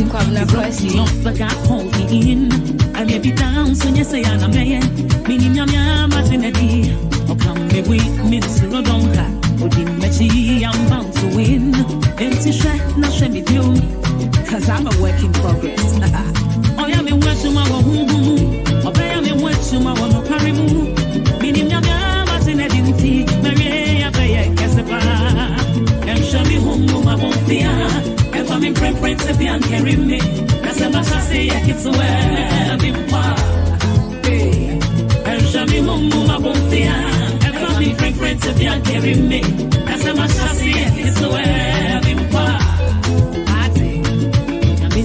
Kwabena Costy. Got hold in. I may be down, so you say I'm a man. Meaning, I'm Martinelli. Or come me with Miss Rodonka. Or the Mechi, I'm bound to win. Empty shot, not shame with you. Cause I'm a work in progress. Oh, yeah, me work tomorrow. Oh, I me work tomorrow. No carry move. Meaning, I'm Martinelli. Mary, I pay a casapa. And show me whom I won't fear. If I'm in preference, if you carry me. That's a matter say I can swear I'm in power. And show me whom I won't fear. If I'm in preference, if you carry me. That's a matter say I can swear I'm in power.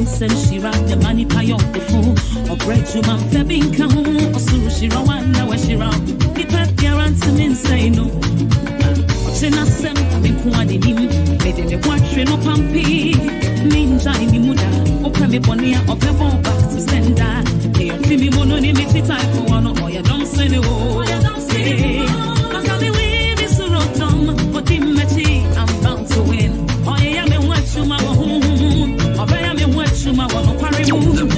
Since she rocked the money pie off the phone, or bread to my fabbing count, or so she ran now where she ran. The pep guarantee me say no. Watching us sem, I'm quite him, made in the watching no pumpy. Ninja in the muda, open me bonnia, or pebble back to sender. They are me mono, they make it time for one, or you don't say no. I don't say, I can't be with this rotom, but in Mechi, I'm bound to win. Oh, yeah, me watch you my home. My one carry move. Hello,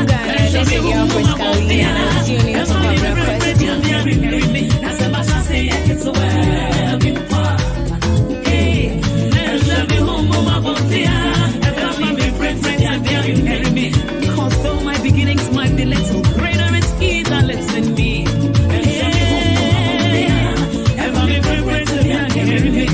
Ghana. This is your first Kwabena. I'm tuning into Kwabena Costy. That's a matter say I can swear before. Hey, and let me home my body. And let me be friends and you're there you carry me. Cause though my beginnings might be little greater, it's easier less than me. And let me home my body. And let me be friends and you're carry me.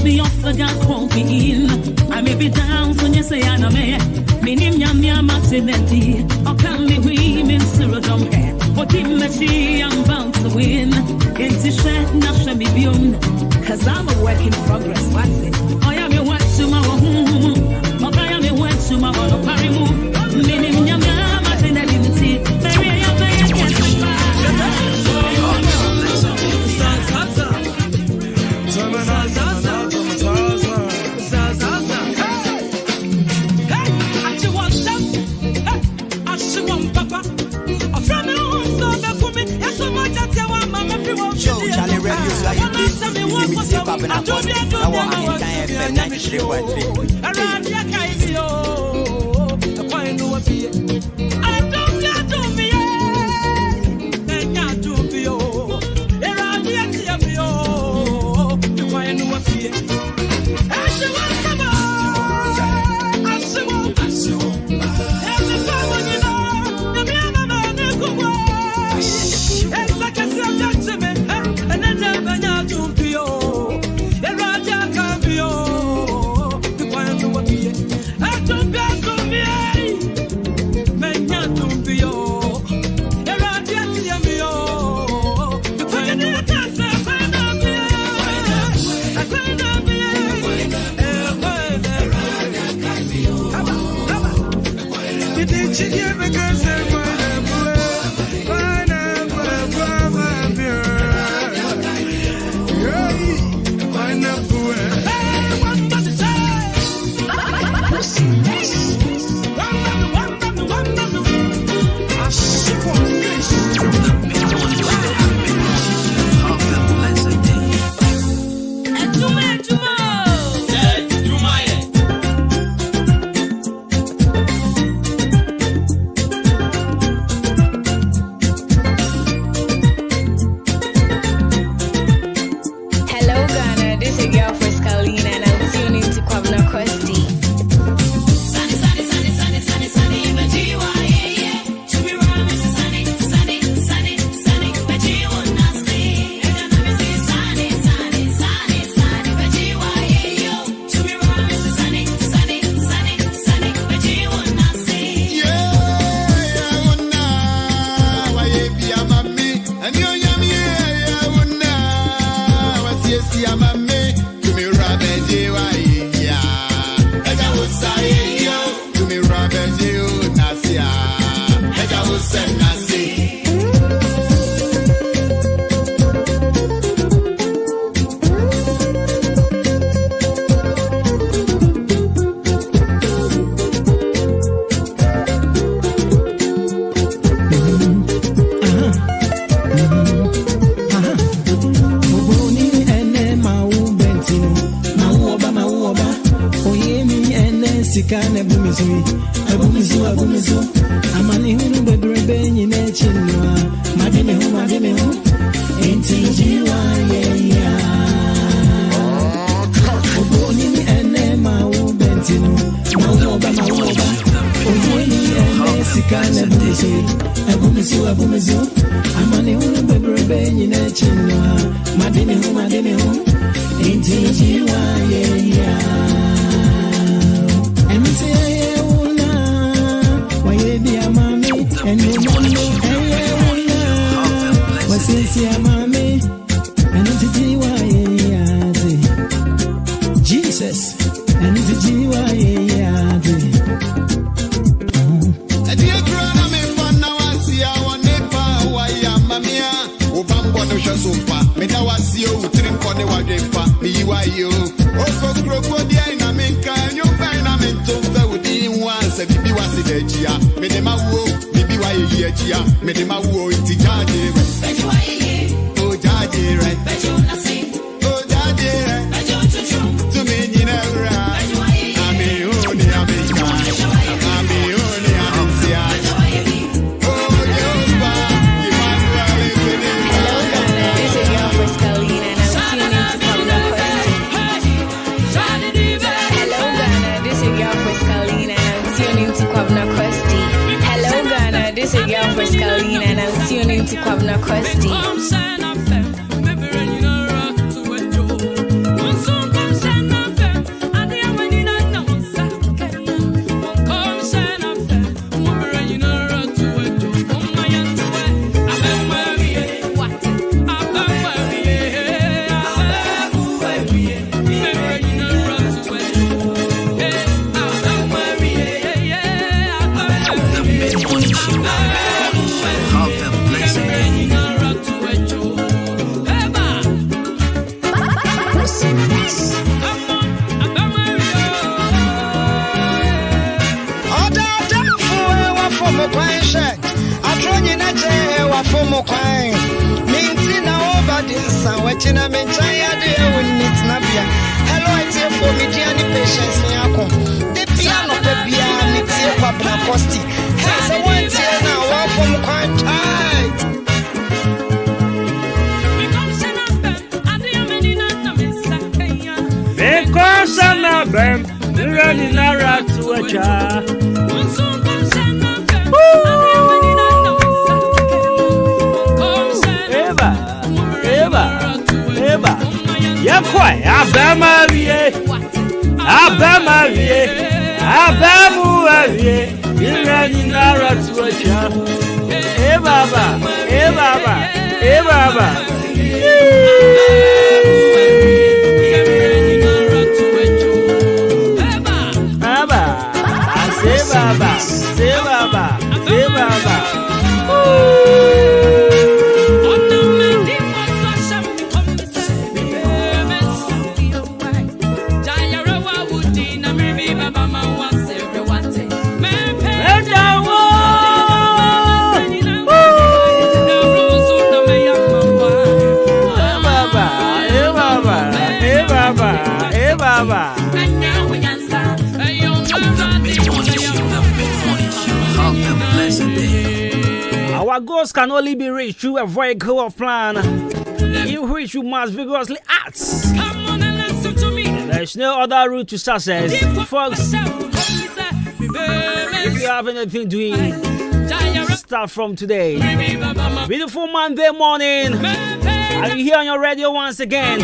Me off the gun, call me in. I may be down, so you say I'm a man. Meaning, Yamia Martinelli. Or can me women, Cyril don't care. But in Mechi, I'm bound to win. It's a shot, not show me beyond. Cause I'm a work in progress, what's it? Oh, yeah, me watch tomorrow. Oh, yeah, me watch tomorrow. No carry move. Meaning, Yamia Martinelli. Maybe I'm playing against the Charlie Radio, so you did. You see Kwabena Costy. I want an entire FM 93.3. Around your I quite know what he I don't get to me. Then got to be oh. Around your TV. You quite know what he I should want come on. I should want. Every family, you know. The man go away. It's like a subject. Kwabena Costy. Hello, it's here for me, dear patience. The piano, baby, it's here, Kwabena Costy. Hey, someone here now, one from quite tight. Because I'm a bam, running around to a jar. Yakwa, Abamarie, Abamuarie, you're running around to a jar. Baba, Baba, Baba. Baba, I say Baba, say Baba. baba, hey baba. Our goals can only be reached through a very clear plan, in which you must vigorously act. There is no other route to success, folks. If you have anything doing, start from today. Beautiful Monday morning. Are you here on your radio once again?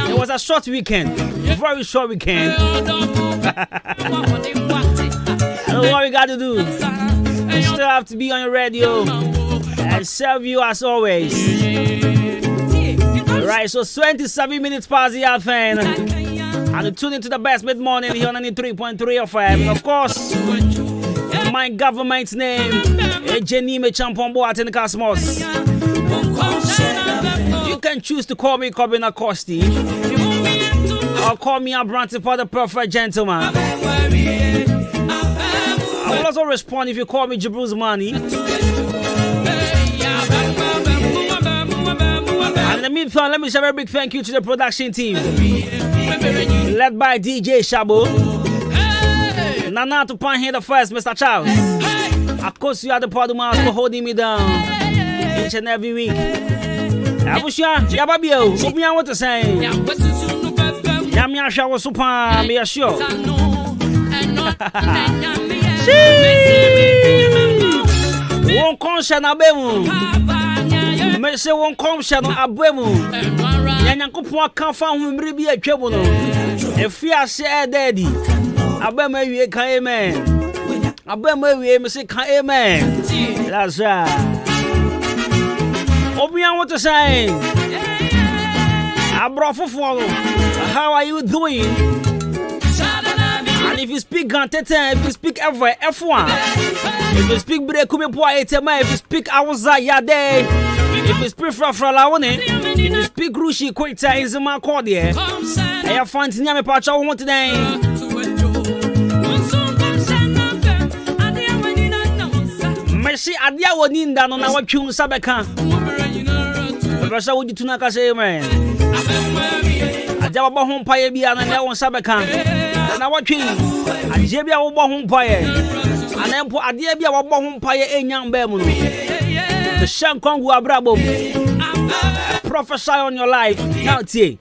It was a short weekend, very short weekend. I know what we got to do. You still have to be on your radio and serve you as always. Alright, so 27 minutes past the hour, fan. And tune into the best mid-morning here on 93.3 FM. And of course, my government's name, Jenny Mechampombo at the Cosmos. You can choose to call me Kwabena Costy, or call me Abranti for the perfect gentleman. I will also respond if you call me Jabruz Money. And in the meantime, let me say a very big thank you to the production team, led by DJ Shabo. Nana to pan here the first, Mr. Charles. Of course, you are the part of my for holding me down each and every week. I wish you Yababio, so me I want to say. Yamia Shaw Super, be assured. Won't conscience abemu. Me say won't conscience abemu. Yanyankopon kan fa hu mri bi atwemu no. Efi ase daddy. Abemu awie kan amen. Abemu awie me say kan amen. That's right. Obian want to say. Abrofofo. How are you doing? And if you speak Gantete, if you speak ever F1, if you speak Brekume Poetema, if you speak Awza Yade, if you speak Frafralaone, if you speak Rushi Quita in Zima Cordia, I have found Nyame Pacha one today. Messi Adia Woninda no na watchung Sabeka. Professor Woody Tunaka say, man. Adia Bahon Paye Biana and Ewan Sabeka. And I watch him. And Jebia will Bahon Paye. And then put Adia Bahon Paye in young Bemu. The Shankongu Abrabo. Prophesy on your life. Now, T.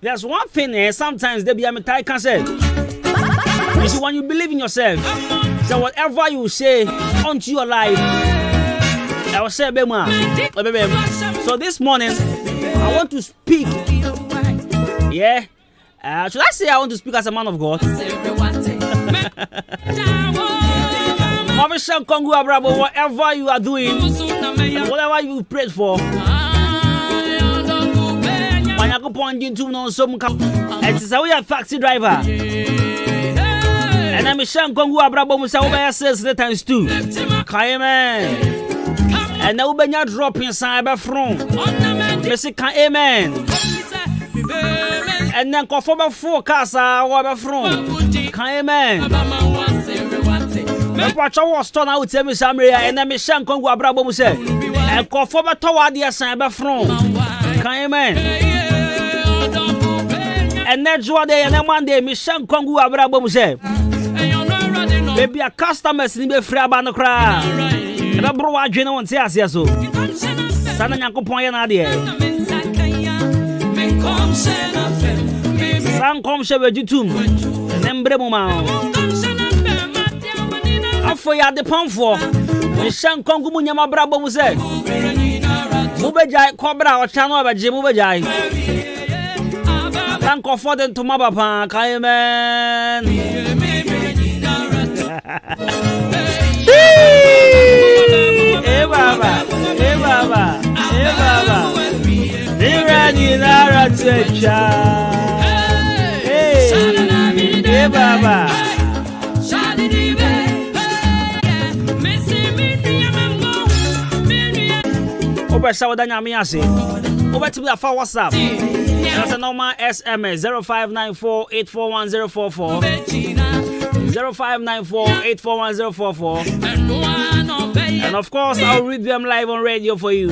There's one thing sometimes they be a metai can say. You see, when you believe in yourself, so whatever you say onto your life, I will say, Bema. So this morning, I want to speak. Yeah. Should I say I want to speak as a man of God? Whatever you are doing, whatever you prayed for, it is a taxi driver. And I'm a Shankongu Abrabo Musa says the times 2. Amen. And now when you drop inside the front, you say amen. And then go for the 4 cars or the front. Amen. The watcher was torn out to me Samaria and then Shankongu Abrabo Musa. And go for the tower the side the front. Amen. And that's what day and then one day Shankongu Abrabo Musa. Maybe a customers in the free abandon cry. And a bro, I don't say as so. Sana Yankopon Nadia. San come shave a jutum. Nembremoma. After you had the pump for the Shankongu Munyama Brabo Muse. Mubajai Cobra or Channel by Jimubajai. Thank you for them to Mabapa. Amen. Hey Baba, hey Baba, hey Baba. Irani Nara Techa. Hey Baba. Over Sawadanya Miasi. Over to the for WhatsApp. That's a normal SMS 0594841044. 0594841044. And of course, I'll read them live on radio for you.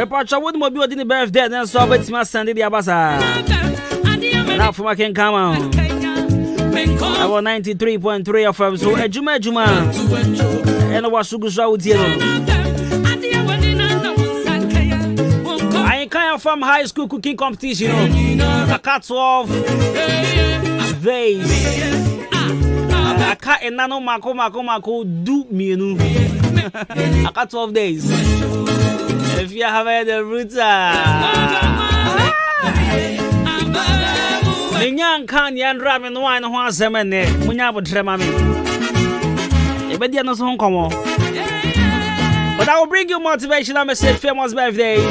Pacha would be the birthday, and so it's my Sunday the Abasa. Now for my can come on. I was 93.3 of them, so Adwuma and I was so good. I came from high school cooking competition. I cut off vase. I cut a nano mako do me. I cut 12 days. If you have had the roots, the young can yan ramen wine once a minute. When you would trim me, but you're not so come on. But I will bring you motivation. I'm a safe famous birthday.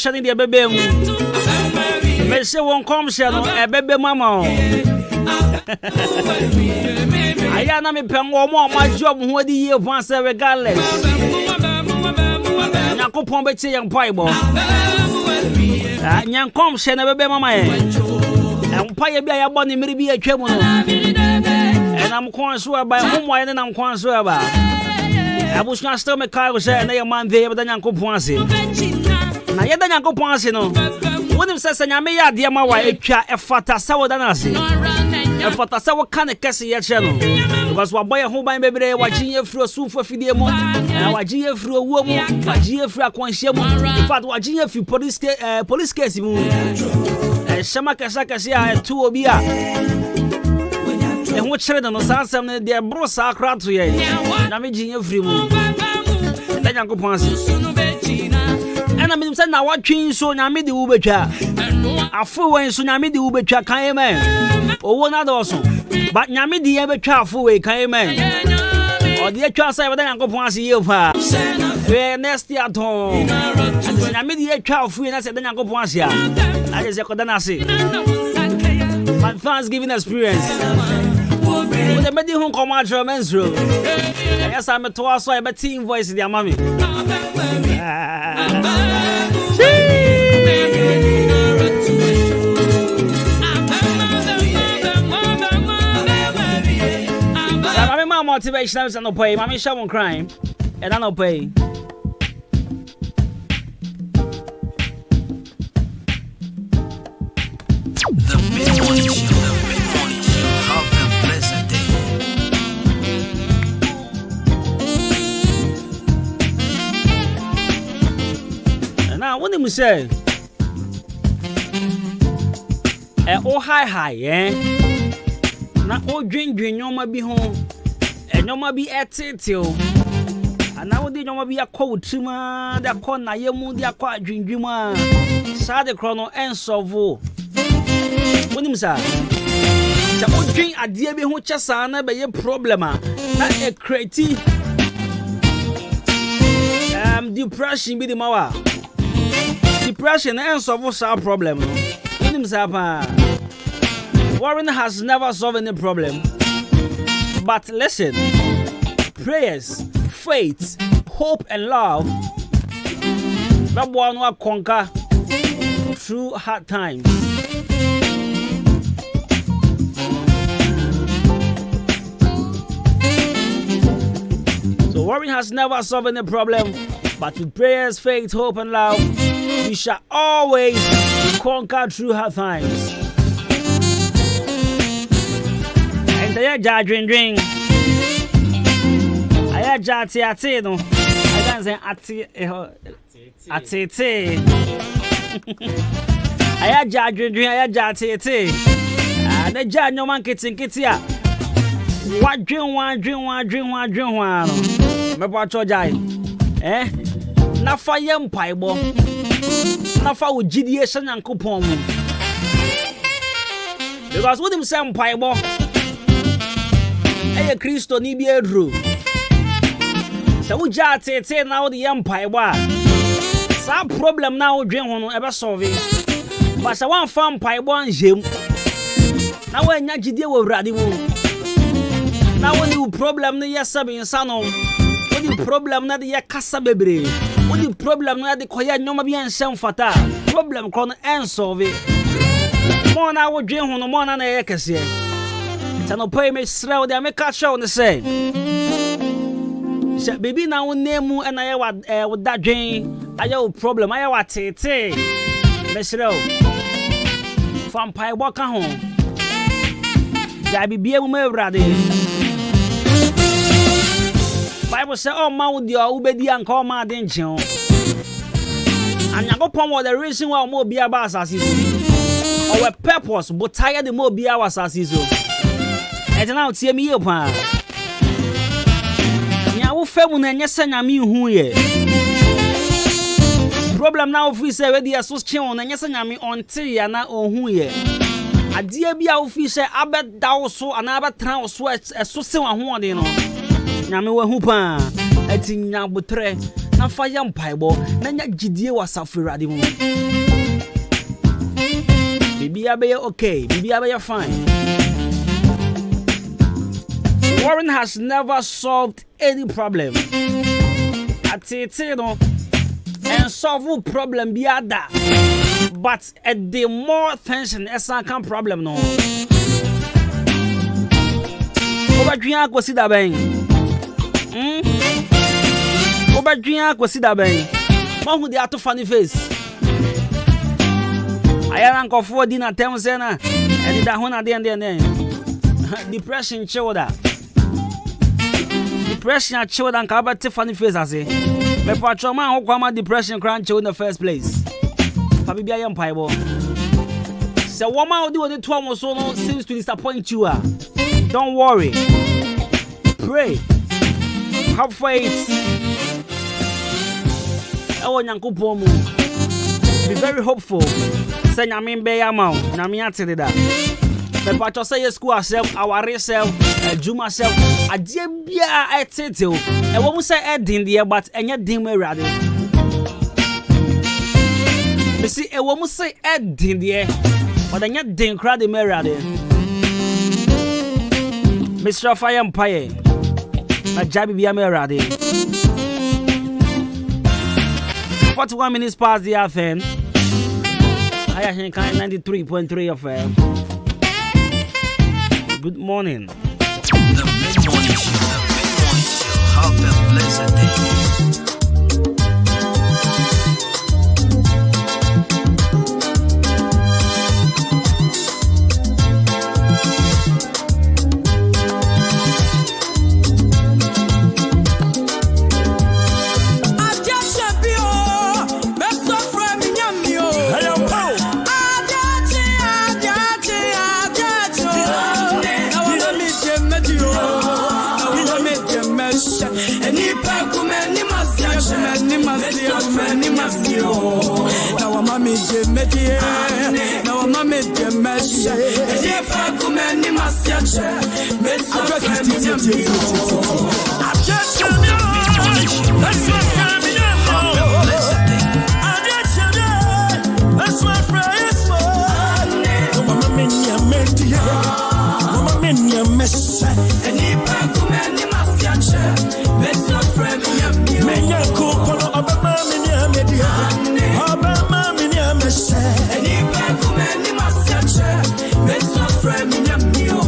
In the baby, may say one comes a baby mama. I am a pen more my job who the year once regardless. Nakupon Betty and Bible. Young comes and a baby mama. And Pia be a bonny, maybe a cable. And I'm consumed by whom I am consumed about. I was not still my car was a man there, but then Uncle Ponsi. Na yeda nyanko ponse no wonim sese nyame ya de ma wa etwa efata sawo danase efata sawo kan kese ye che no because wa boy ho ban bebre wa gin afro sufo fidie mu wa gin afro wo mu wa gin afro akwanhye mu in fact wa gin afro police case mu shama kasa ya etu obi a ho kire no sansem ne de bro sa akra to ye na me gin afro mu da nyanko ponse and I mean, now what change so now me the Ubetcha. I fool when so now me the Ubetcha came in. Oh, one other also. But Yami the ever chaff away came in. Or the chance I would then go once a year. Where nasty at home. And I made the chaff free and I said, then I go once here. I just got the Nasi. My Thanksgiving experience. With the medium commercial men's room. Yes, I'm a tour, so I'm a team voice in their mommy. My motivation is not pay. Mommy, show on crime, and I don't pay. me say, oh high, eh? Na o drink nyoma bi ho, nyoma bi etetel. Ana wo de nyoma bi akọ utima, de akọ na yemu, de akọ adwindwima. Sa de krono ensolve. Wonim sa? Ja o drink ade bi ho kyesa na be ye problema. Na e create depression be the mawa. Depression and solve our problem. Warren has never solved any problem. But listen, prayers, faith, hope, and love, that one will conquer through hard times. So Warren has never solved any problem. But with prayers, faith, hope, and love, we shall always conquer through hard times. And I drink. I ate no. I can't say ate. I drink. I ate. And the jar no man kitchen. What drink. Me pacho jai. Na fa yem paibo. Na fa ugidie sha Nyankopon mu. Because with him say paibo. Eye Kristo ni bi edru. Se wo ja tete na wo de yem paibo a. Sa problem na wo dwen ho no e be solve. But se wan fa paibo anjem. Na wo anya gidie wo wrade mu. Na wo ni problem ne yesabe insano. What the problem na de kasa bebre. What the problem na de koya nyoma bi ansem fata. Problem kon ensolve. Mo na wo dwen ho no mo na ye kese. Ta no pay me sraw de make show ne say. Se baby na wo nemu na ye wo da dwen. Aye wo problem aye wa tete. Me sraw. Fam pai boka ho. Ja bibie mu ewrade. Bible say, oh, ma would your ubedi and call my dension. And you go pon what the reason why more be about assassin. Our purpose, but tired the more be our assassin. And now see me upon. Ya wo femu and yes, and me who ye. Problem now if we say where the association and yes, and me on tea and not on who ye. A dear be our fish, I bet thou so another town sweats as so soon one day. Nyame wa hupa ati nyabotre na fa yam paibo na nya gidie wasafurade mu bibia be okay bibia be fine. Warren has never solved any problem atete no and solve problem biada but at the more tension esa kan problem no obadua Kwasi da ben Obadua Kwasi da ben. Ma hu de ato funny face. Aya na nkofo di na tem se na. E da ho na de. Depression childa. Depression childa nka ba te funny face ase. Me patro man ho kwa ma depression kran chill in the first place. Pa bibia yem paibo. Se woman odi wo de to am so no seems to disappoint you. Don't worry. Pray. Have faith. Be very hopeful. Say Nyame be yama. Nyame atede da. Me patcho say yes school ourself, our self, Adwuma self. Ade bia etete o. E wo mu say edin de but enye din mu awrade. Me see e wo mu say edin de but enye din kra de mu awrade. Mr. Fire Empire. Na jabi bia me awrade. 41 minutes past the FM. I am 93.3 FM. Good morning. The mid-morning show. Have a blessed day. I just champion, best of friend. medie. Now I'm a media mesh. If I come any massiache, Miss that's my friend. Mama Minya Media, Mama Minya Mesh, and if I come any massiache, Miss Menya Coco, Obama Minya Media, Obama Minya Mesh, and if I come any massiache, Miss Minya Mio.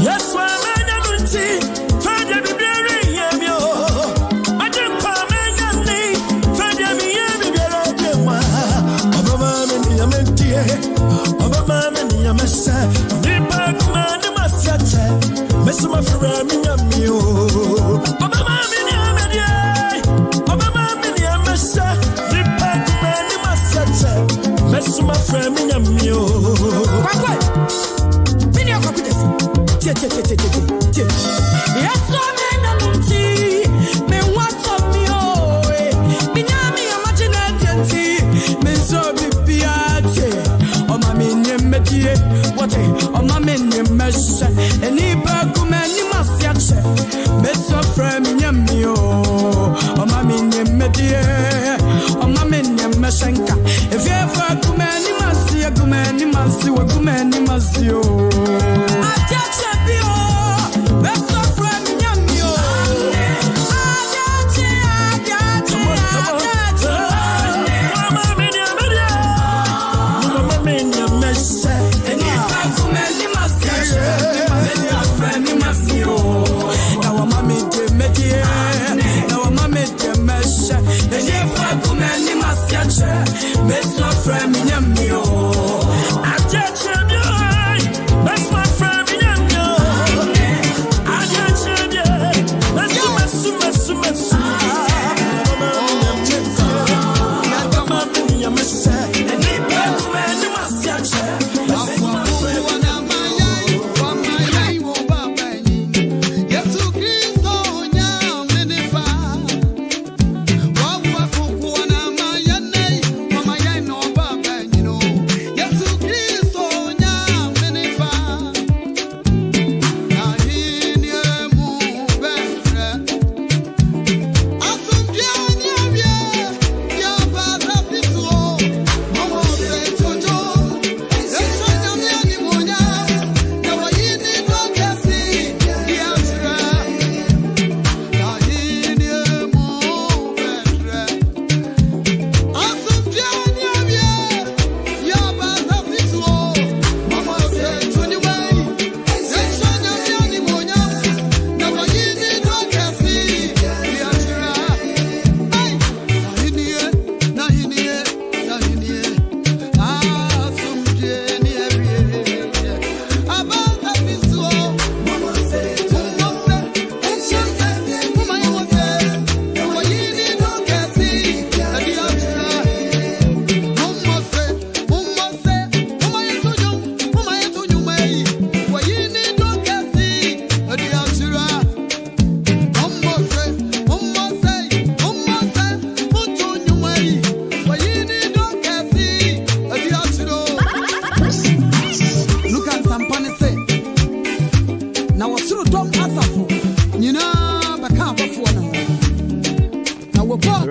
Yes, Mio.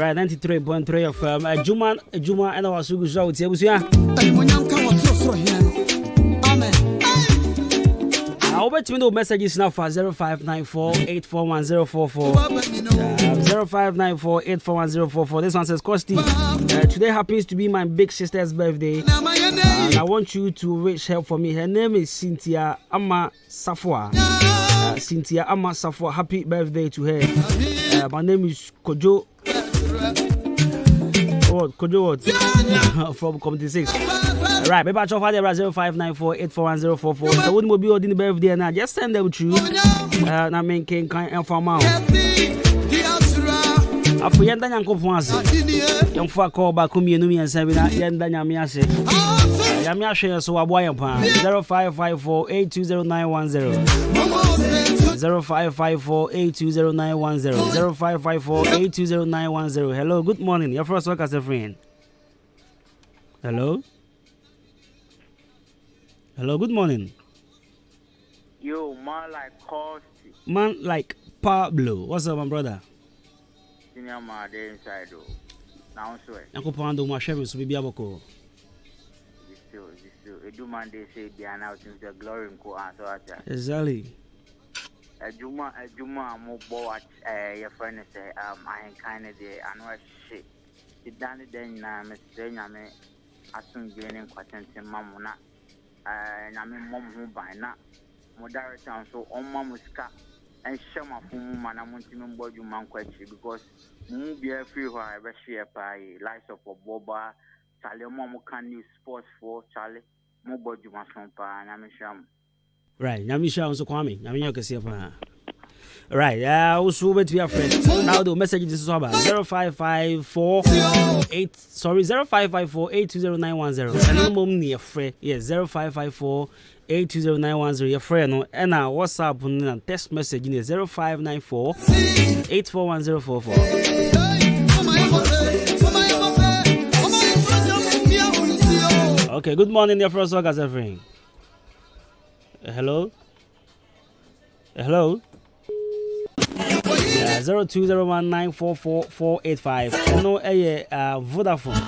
Right, 93.3 FM. Adwuma and our Sugu Show. Tiabusia. Amen. I'll bet you know messages now for 0594 841044. 0594 841044. This one says, Costy, today happens to be my big sister's birthday. And I want you to wish her for me. Her name is Cynthia Ama Safwa. Cynthia Ama Safwa. Happy birthday to her. My name is Kojo. Kojo what? From Committee 6. Right, maybe I try for 0594 841044. So wouldn't be holding the birthday and I just send them through. I mean, can inform out. Afu yenda nyanko ponase. Yomfa call back me no me ansabina yenda nyame ase. Yame ahwe so aboa yempa 0554 820910. 0554 820910. 0554 820910. Hello, good morning. Your first work as a friend. Hello. Hello, good morning. Yo, man like Costy. Man like Pablo. What's up, my brother? Senior man there inside though. Now swear. Uncle Pando, my chef, so be able This still. Adwuma they say they are now since the glory ko answer at. Exactly. Adwuma mo bo at your friend say I ain't kind of there and what shit. The done then na me say nyame asun gbenin kwatente mamuna. Nyame mom ho ban na mo director so on mamuska and share my phone man amuntimi mbo adwuma nkwachi because mu be free ho I be share pay lights of boba chale mo can new sports for chale mo bo adwuma son pa nyame sham. Right, nyame sham so kwame nyame yokese pa. Right, also bet we are friends. Now the message is about 0554 820910. And no mom near free. Yes, 0554 820910. Your friend no and our WhatsApp and text message in 0594 841044. Okay, good morning, your first work as a friend. Hello? Hello? 0201944485. No, Vodafone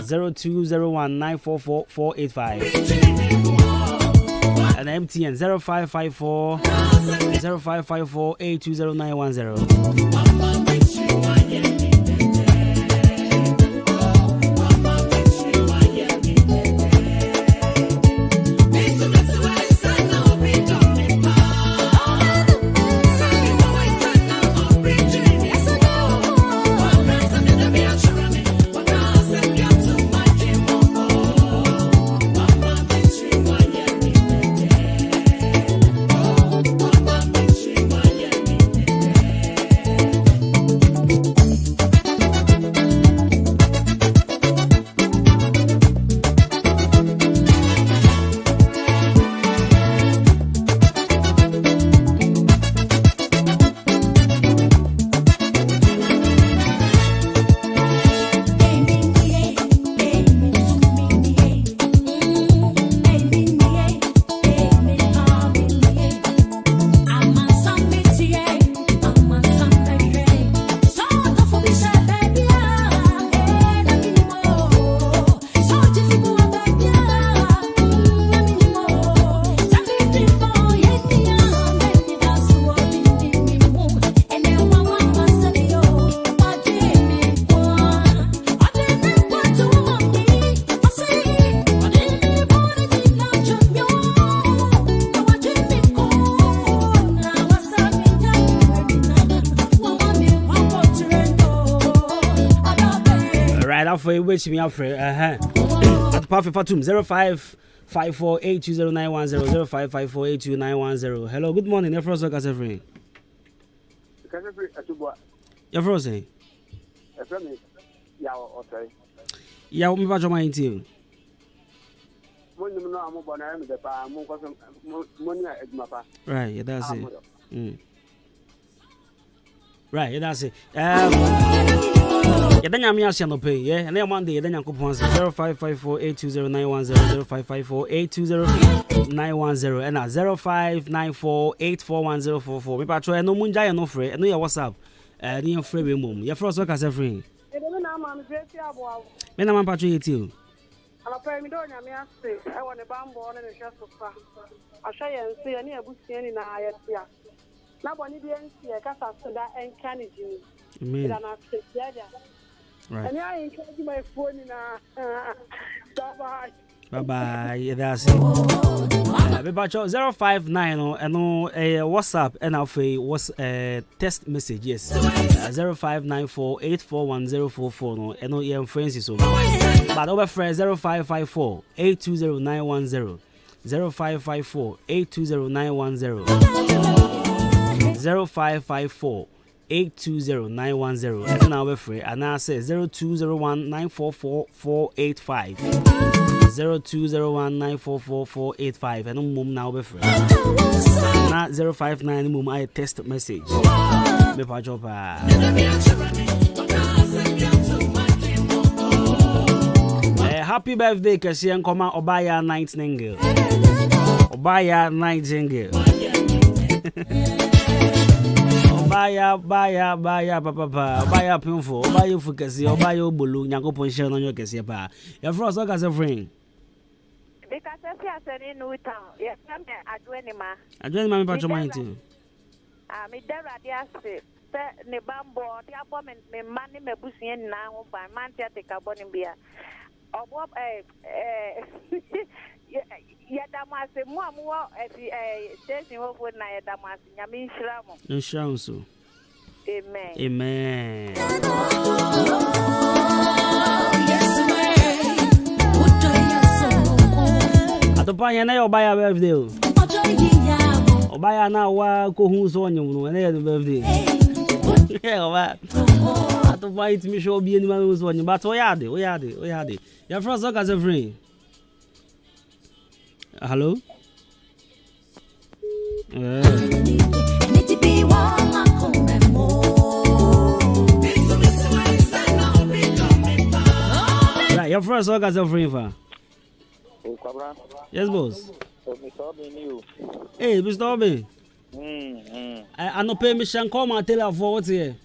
0201944485. And MTN 0554 820910. For which me up for at Puffy Fatum 0554 820910. 0554 820910. Hello, good morning. You're first, Kasefri. You're first, eh? Yeah, what me about your mind too? Right, yeah, that's it. Right, yeah, that's it. Yeah, then I'm asking no pay, yeah, and then Monday, then I'm coupon 0554 820910. 0554 820910 and 0594 841044. Me patro no munja no free, no your WhatsApp. Near free mum. Your first work as a free. I'm Jessie Abo. Me na man patro yeti. Ana pa mi do nya me ase. E wo ne bambo ne hwe sofa. Ahwa ye nse ne abusia ni na ayetia. Na boni bi ensi e kasa so da enka ne jini. Amen. Da na se ya. Right. And I encourage my phone na. Bye bye. That's it. Bebacho 059 no WhatsApp and I'll say was text message yes 0594841044 no and no your friends is over but over friend 0554 820910 0554 820910 0554 820910 and our free and I say 0201944485 0201944485 and mum now be free not 059 mum I text message me pa job happy birthday kasi en koma Obaya Nightingale Obaya Nightingale Baya papa baya pinfo baya fukasi baya obolu nyakopon hye no nyokese pa ya frost o ka se friend because say asani no town ya come Adwuma me pa choma nti me dara dia se ne bambo dia bo me mani mebusien na ho ban man tia te ka boni bia obo ya damase mu amuwo station ho na ya damase nyame nshira so amen atopanya na yo baya birthday obaya na wa ko hu so onye no na ya birthday oba atopanya it me show bi ani ma so onye but oyade ya first so ka se free. Hello? Right, your first song is a free for. Yes, boss. Hey, Mr. Obi. I no pay me shan come and tell her for what's here.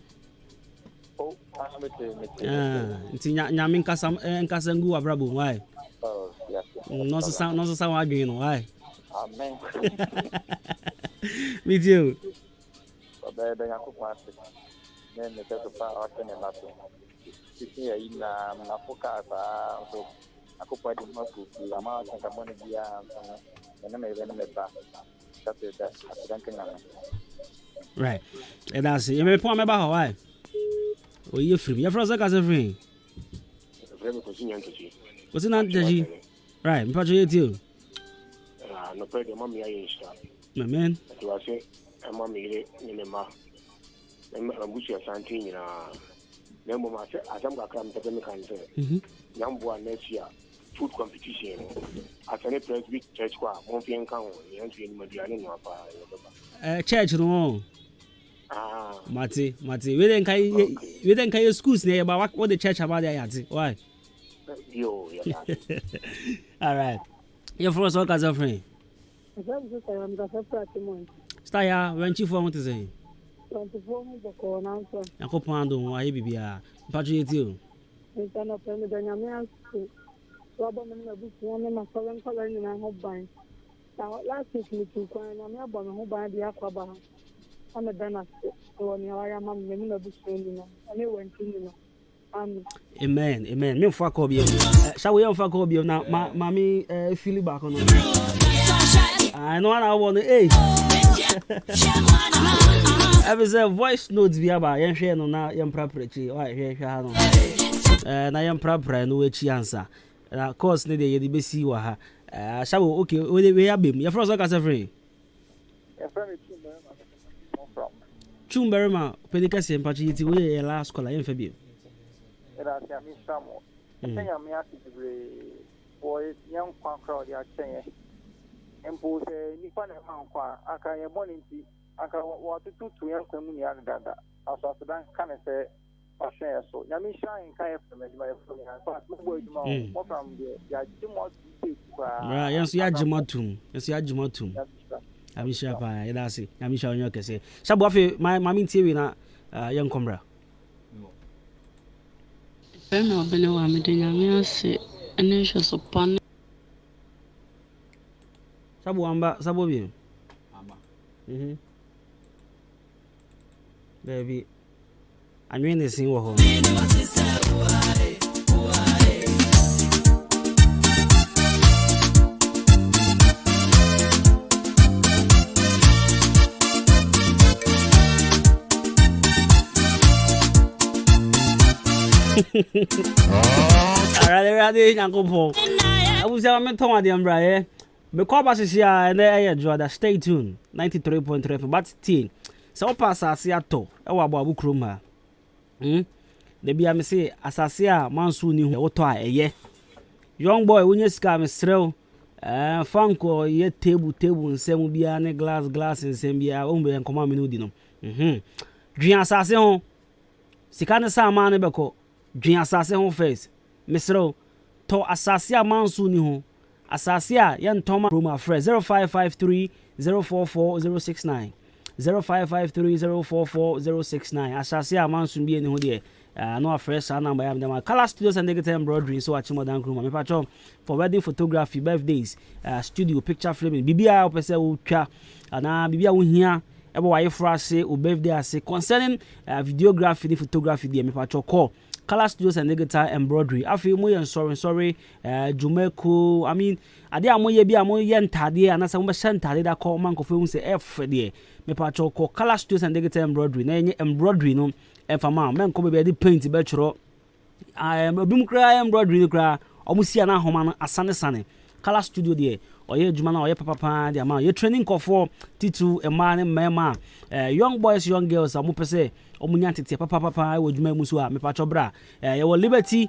Oh, it's Yamin Kasam and Kasangu Abrabu. Why? No sound again, why? Amen. Me too. Right. And that's it. You may point me back, why? Oh, you're free. You're free. What's in that? Right, me patch you. No pray mommy I my man. To say mommy ni ma. Bushi asante na. Na mo ma say asam ka kram te me kan say. Nyambo next year food competition. Asane Presbyterian church kwa mo fi nkan ho. Yan fi ni maduane no apa. Church no. Mati. We then kai schools near about what the church about there yati. Why? Yo, yeah. All right. Your first work as a friend. Stay here. When you want to say? 24 the corner. I hope I don't want to be a patriot. You. It's an open with the Robert and the book one of my southern color in a home bind. Now, last week, we took one and I'm about who buy the Aquaba. I'm a dentist. So, I am a member of the school. I went to Amen. Me fuck up you. Shall we fuck up you now? Mommy, feel back on. I know I want to. Hey. I was a voice notes via by young share no now young property. Why here? And I am proper no which answer. Of course, the BBC wa. Shall we? Okay, we have been. Your first work as a friend. Chumberma, Pedicasi and Pachiti, we last call in Fabio. I think I'm boys, young crowd, they are saying, and both Nippon and Hanqua, I can have one in the what to do to young community. As I can say, so Yamisha and Kaya from my from the yes, Yajimatum. Yes, Yajimatum. Amisha, that's it. Amisha, you can say. Shabuafi, my mammy TV na young combra. Kwabena obene wa mede nyame ase ene hwe so pan Sabo amba sabo bi amba baby anwe ne sin wo ho Alright, Yankopo. I was a ton of the umbrella. Me call back here and I enjoy stay tuned. 93.3 but teen. So pass asiato. Ewa babu kroma. The be me say asasia mansu ni woto a eye. Young boy when you scam srel. Fanko ye table nsem bia ne glass nsem bia o mbe nkoma me no di no. Dwan asase ho. Sika ne sa ma ne beko. Dwan asase ho face. Mesro to asase a mansu ni ho. Asase a ye ntoma promo afre 0553 044069 0553 044069 asase a mansu bi ni ho de no afre sa number am dem Color Studios and Digital Embroidery so achi modern room me patcho for wedding photography birthdays studio picture framing bibia opese wo twa ana bibia wo hia ebe wa yefra se o birthday ase concerning videography and photography de me patcho call Color Studios and Digital Embroidery afi mo yen sorry Jumeko I mean ade amoye bi amoye ntade anasa mo be ntade da call man ko fe hu se f de me patcho call Color Studios and Digital Embroidery na enye embroidery no efama men ko be dey paint be chro obim kra embroidery kra omusia na homa no asane Color Studio de oye adwuma na oye papa de ama ye training for titu ema ne mema young boys young girls amu pese omunya tete papa we adwuma mu so a me pacho bra ye wo Liberty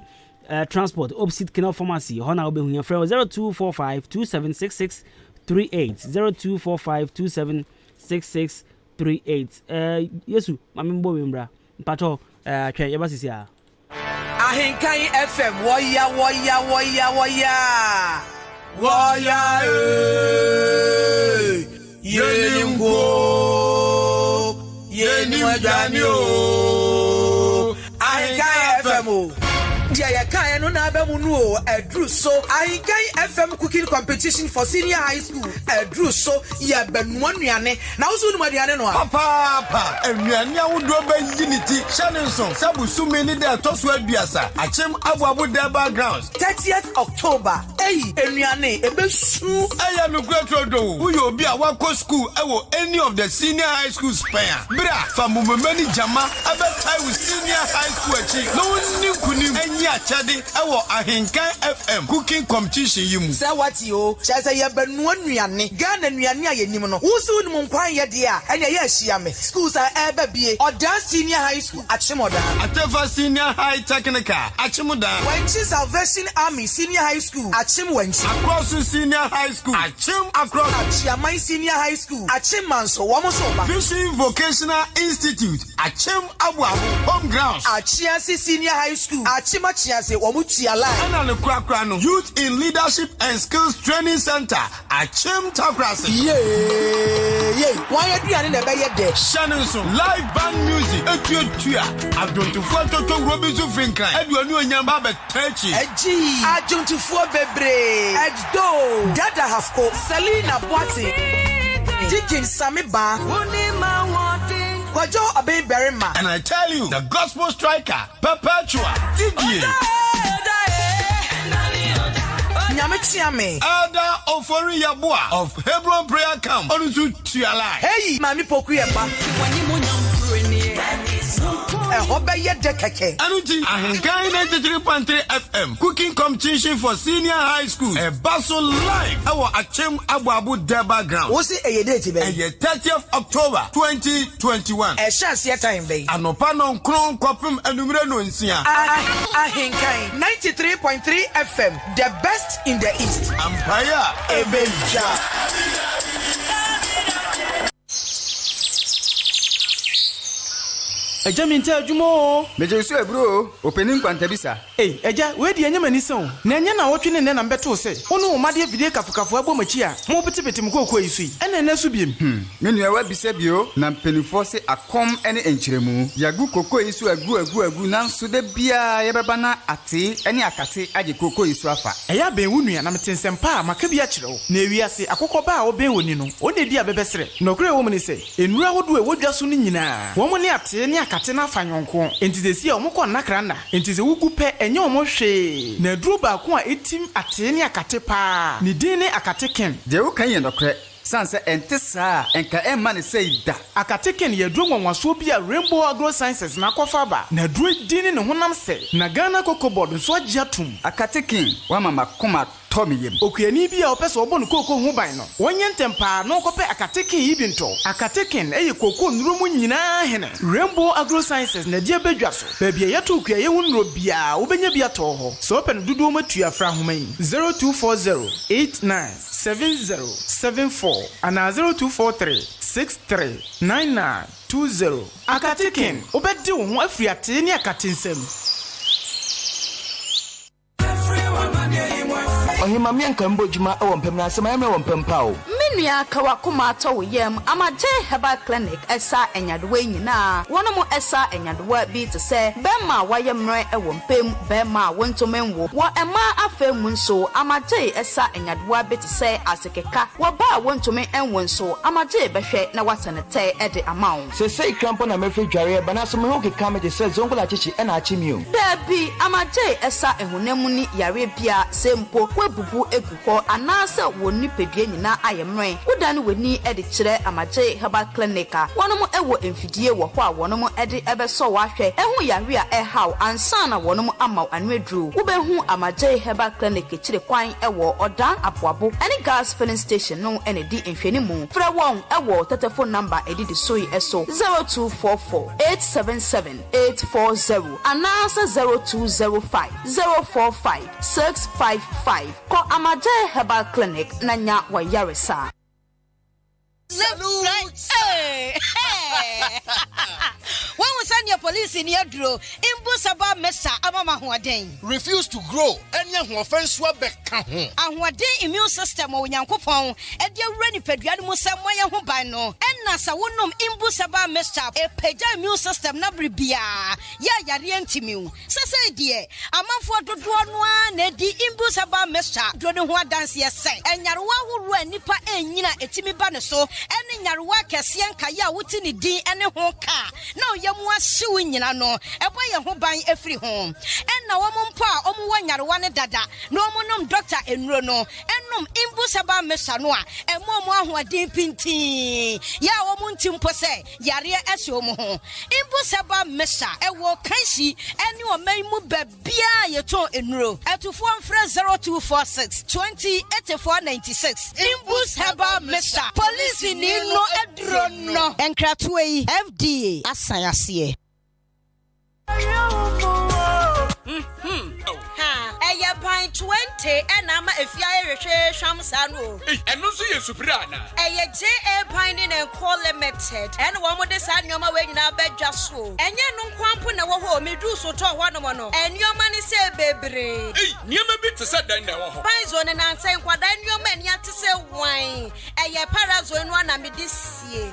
Transport opposite Canal Pharmacy hona obehu ye frɛ 0245 2766 38 0245 276638 yesu mame mbo we mbra pacho twa ye basisi a Ahinkai FM woya yenimgo yenimwajanio Ahinkai FM Jaya Kaya no na be munu o edru so Ahinkai FM cooking competition for senior high school edru so ye benuan nuane na wo so nu aduane no a papa enuane awodo ba yiniti Shanenson sabusu meni de toso aduasa achem abuabu de backgrounds 30th October enuane ebesu aya me kwatrodo uyo obi a wako school ewo any of the senior high school spare bra famumemani jama abetai with senior high school achi no nikunim achade ewo Ahinkai FM cooking competition yimu say what yo chese ye benu anuane Ghana anuane a yenim no wusu num nkwan ye de a ene ye ahia me schools a eba bie odan senior high school achimodan Atefa senior high technical achimodan Wanchi Salvation Army senior high school achimwanchi Across senior high school achim across Achiamai senior high school achimmanso womosoba Fishing Vocational Institute achim abuabu home grounds Achiasi senior high school achima chiase womutia line ana le krakra no Youth in Leadership and Skills Training Center achim takrase why aduane na be ye de Shanenson live band music etuatua adontufu toto Robinson Finkan aduane onyamba be tachi eji adontufu bebre eddo dada hafko Selina Boating Dikin Samiba Kwajo Abeberima and I tell you the gospel striker Perpetua Didier Nyametiame Elder Ofori Yabua of Hebron Prayer Camp Onusu Tiala Hey Mami Poku Yeba Hobe de keke Anuti Ahinkai 93.3 FM cooking competition for senior high school a basso live our Achem Abu Deba ground What's a date be 30th October 2021 a chance your time be anopa non kron kopim enumere no nsia Ahinkai 93.3 FM the best in the east Empire Ebenja Eja mi nta adwuma. Meje so ebro, opening kwanta bisa. Eja, we di enyama ni son. Na enya na wotwe ne na mbeto se. Ono wo made video kafukafo abomachi a. Mo betebete mkoko yisu. Ene na so biem. Me nua wa bisa bio na mpenifo se akom ene enkyeremu. Yagu koko yisu agu nanso de bia ye beba na ate ene akate age koko yisu afa. Eya ben wo nua na metensempa a maka bia kyerɛ wo. Na ewiase akokɔ ba a wo ben woni no. One di abebesere. Nokure wo mne se. Enura hodo e wodwa so no nyinaa. Wo mo ne ate ne akate na afanyonko. Entizesi a omokɔ nakranda. Entize wugu pe enye omohwe. Na duro ba ko a etim ate ne akate pa. Ni din ne akate ken. De wo kan ye nokure. Sanse entesa enka emma ne sei da. Akate ken ye duro nwanwaso bi a Rainbow Agro Sciences na kofa ba. Na duro din ne honam se. Na Ghana Cocoa Board so agiatum. Akate ken wa mama koma Tomiyem. Okuani bi a opeso obo no koko ho ban no. Wonye ntempa no kope akateken yi bi nto. Akateken eye koko nuro mu nyina hene. Rainbow Agro Sciences na dia bedwa so. Ba bia yeto okua ye wonro bia obenya bia to ho. So open dudu matua fra homa yi. 0240897074 ana 0243639920. Akateken obedi wo ho afri ate ni akatensem. Ohima mianka mbojuma ewo mpem na asema emre wo mpem pa o. Minua kawa kuma ato yem amaje herbal clinic esa enyadewa nyina. Wono esa enyadewa bi te se bema wayemre ewo mpem bema wontomenwo. Wo ema afemu nso amaje esa enyadewa bi te se asekeka. Wo ba wontomen enwo nso amaje behwe na wasenete ede amawo. Se krampo na mefe dware ba na so me ho keka me de se zongola chichi e na achimi o. Dabi amaje esa ehunemu ni yare bia sempo bubu eguko anase woni pedue nyina ayemre udane weni ede kire amaje herbal clinic a wonom ewo emfidie wo ho a wonom ede ebeso wahwe ehu yare a ehaw ansa na wonom amaw anwedru ubehu amaje herbal clinic kire kwan ewo odan aboabo any gas filling station no ene di enfeni mu fra won ewo telephone number edi di soyi eso 0244877840 anase 0205045655 ko amaje herbal clinic nanya wa yaresa. Hey. When we send your police in your draw, Imbusaba Mesa Amama Huaden. Refuse to grow, and young offense were back. And what day immune system or Yankopon, and your ready pediatric somewhere who by no, and Nasa wonum Imbusaba Mesa, a peja immune system nabribia. Ya Yarientimu. Say, dear, a month for the one, Neddy Imbusaba Mesa, Dronua dance yes, and Yarwa who ran Nipa and Yina etimi banaso, and in Yarwa Cassian Kaya Wutini D and a home car. No, Yamwa suing no, a boy a home buying every home. And now one pa, one Yarwana dada, no monum doctor and Rono, and num Imbusaba Mesanoa, and Momo who are dimpinti. Ya woman timpose, Yaria Esomo. Imbusaba Mesa, a walk kanshi, and you may move bia your tone in row. At to form fresh 0246 208496. Imbusaba Mesa, police in no adrono, and Kratway FDA. Asayasiye. Eya pint 20 and I'm if you are a shamsano. And no see a soprano. Eya J.A. Pining and Call Limited, and one with the sun your way in our bed just so. And you no quampun our home, me do so talk one and your money say baby. Near me bit to set down now. Pines on and I'm saying what then your men yet to say wine. Eya paras when one am this year.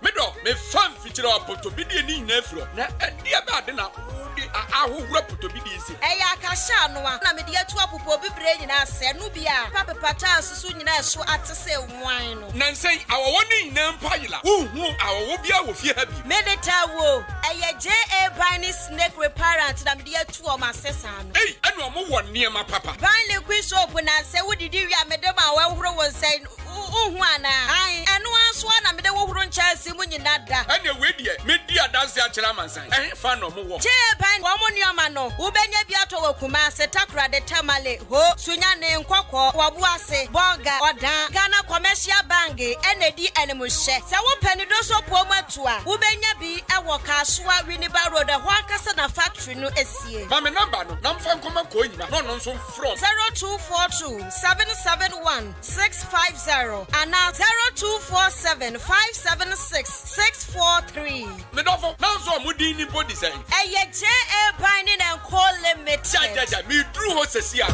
Middle, me fun feature up to be the nephew. And dear bad enough. I will rap to be easy. Eya Kashano, I'm a dear to a poor brain in us, and Nubia, Papa Patas soon as so at to say wine. Nancy, our one in Empire, who our Wobia will fear happy. Meditawo, Eya J.A. Biney snake with parents, and I'm dear to my sister. Hey, and no one near my papa. Biney quiz open and say, what did you have, Madame? Well, was saying, I and once one, I'm the one chance when you're not that. And you're with you, media dance at Chalamansan. I ain't fan no more. J.A. Biney, Yamano, Ubenya Biato Kuma, Setakra de Tamale, Ho, Sunyane, Kwako, Wabuase, Boga, Oda, Ghana Commercial Bangi, NAD Animal Share. Sawa Penidoso Poma Tua, Ubenya B, Awaka, Swa, Winiba Road, Wakasana Factory, no SCA. Mamma number, Namfan Kuma Coin, no from 0242 771 650 and now 0247 576 046-643. Medofo, now so mudi ni body say. Eye JA Binding and Call Limited. Ja, me drew hosesia.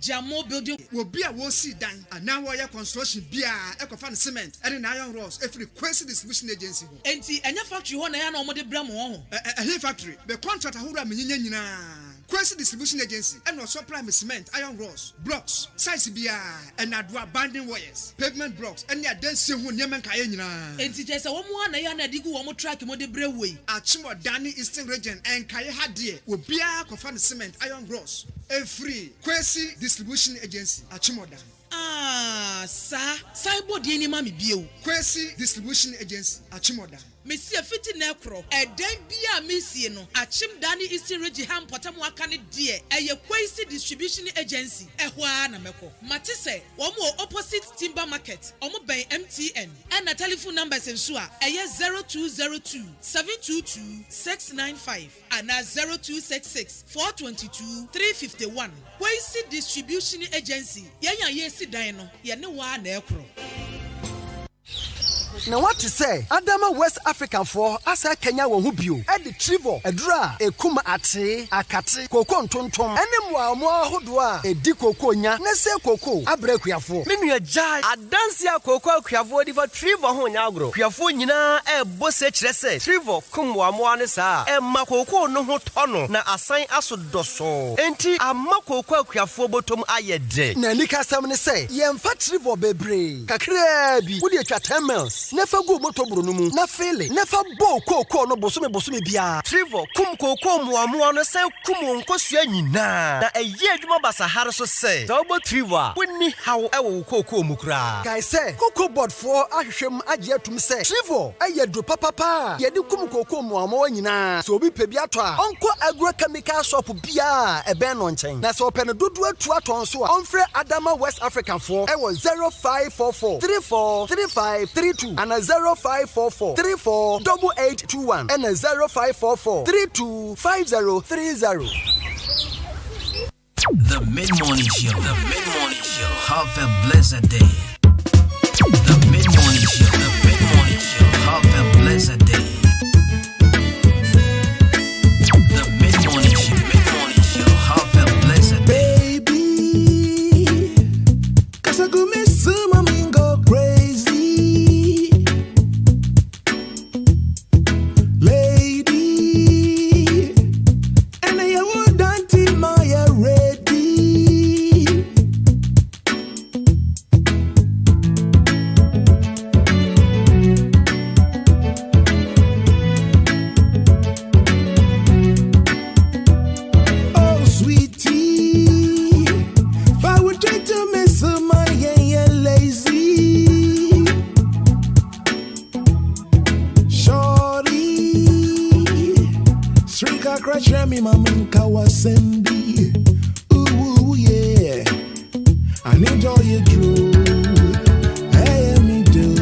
Jamo building will be a wall see done and now wire construction beer, Ecofan cement, and iron rods, every Quincy distribution agency. And see, and your factory one I know the Bramo, a factory, the contractor who ran Quincy distribution agency, and also prime cement, iron rods, blocks, size beer, and Adwuma binding wires, pavement blocks, and your dancing who Yaman Kayana. And it is a woman I am a digu one more track in the Breway, Achimo Danny Eastern region, and Kaya Hadie will be a Cofan cement, iron rods. A free Kwesi distribution agency Achimoda. Sir, Cyber Dini Mami Bio. Kwesi distribution agency Achimoda. Monsieur Fiti Necro, a den bia Missiano, Achim Dani Eastern Regiham Potamwakani dear, a Kwesi distribution agency, a Huana Meko. Matisse, one more opposite Timber Market, Omo Bay MTN, and the telephone numbers in Sua, a 0202 722 695, and 0266 422 351. Kwesi distribution agency, Yesi Dino, Yanewa Necro. Now what to say? Adama West African for asa Kenya won bio. E di trivo, edra, e kuma ate, akate, koko ntontom. Ene mwa ahodo a e di koko nya, na se koko abre kuafo. Me nua jai adansia koko kuafo di for trivo ho nya agro. Kuafo nyina e bose kire se. Trivo kumwa mo ane sa. E ma koko no ho tono na asan asodoso. Enti ama koko kuafo botom ayede. Na nika sam ne se, yemfa trivo bebre. Kakra bi, wo di atwa 10 miles. Nefa go moto bruno mu na fele nefa bo koko no bosome bia trivo kum koko muamu no se kum nkosua nyina na eye adwuma basahare so se so bo trivo a woni hawo ewo koko mu kra guys say koko board for ahwehwem age atum se trivo eye do papa ye di kum koko muamu nyina so obi pe bia to a onko agrochemical shop bia e ben no nchen na so pe no dodo atu aton so a onfre Adama West African for ewo 0544 343532 and a 0544 348821 and a 0544 325030. The Mid-Morning Show. The Mid-Morning Show. Have a blessed day. The Mid-Morning Show. The Mid-Morning Show. Have a blessed day. The Mid-Morning Show. Mid-Morning Show. Have a blessed day. Baby, 'cause I go miss some of me go crazy. Me mama kawasendi ooh yeah I enjoy it true hey me do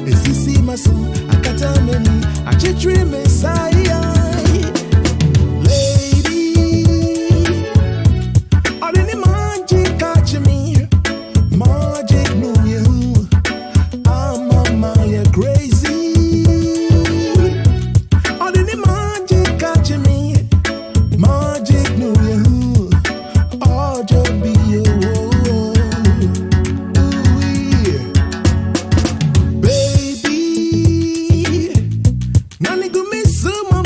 if you see my son I can't tell me I just dream inside lady all in the magic catch me magic no you I'm on my crazy all in the magic catch me magic no you all just be you baby nani go miss some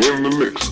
in the mix.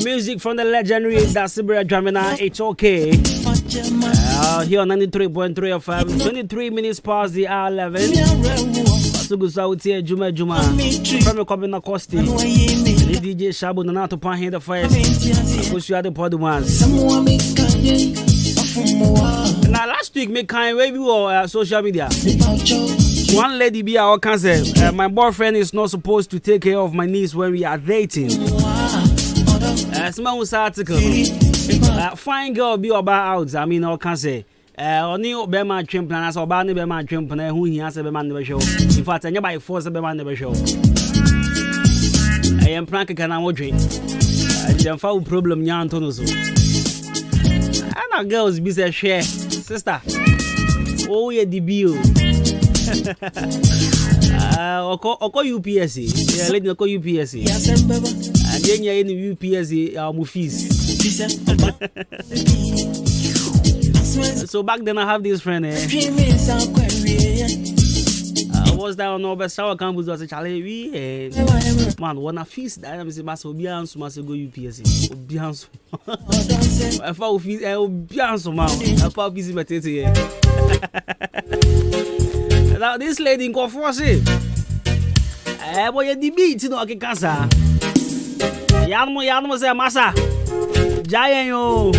Music from the legendary Dasibra Dramina, it's okay. Here on 93.3 FM, 23 minutes past the hour 11. Sugusa Uti Juma from Kwabena Costy. The DJ Shabu Nanato Pahin the first. Push you at the pod once. Now last week, me kind where we were social media. One lady be our cancer. My boyfriend is not supposed to take care of my niece when we are dating. Small article. Fine girl be about out. I mean, all cancer. Only Bema trim planners or Barney Bema trim planner who he has a man never show. In fact, I never force a man never show. I am plank can I drink. I don't found problem yan tonoso. And our girls be a share. Sister. Oh, yeah, the bill. Oko UPSC. Yeah, let me call UPSC. And then you're in the UPSC, fees. So back then I have this friend. I was down over Sour Campus was a Charlie. Man, one a feast. I am saying, Master Bianso must go UPSC. Bianso. I found fees. Bianso, man. I found fees in now this lady in Kofosi. Boy, you debate no okay cancer. Yano say massa. Giant yo.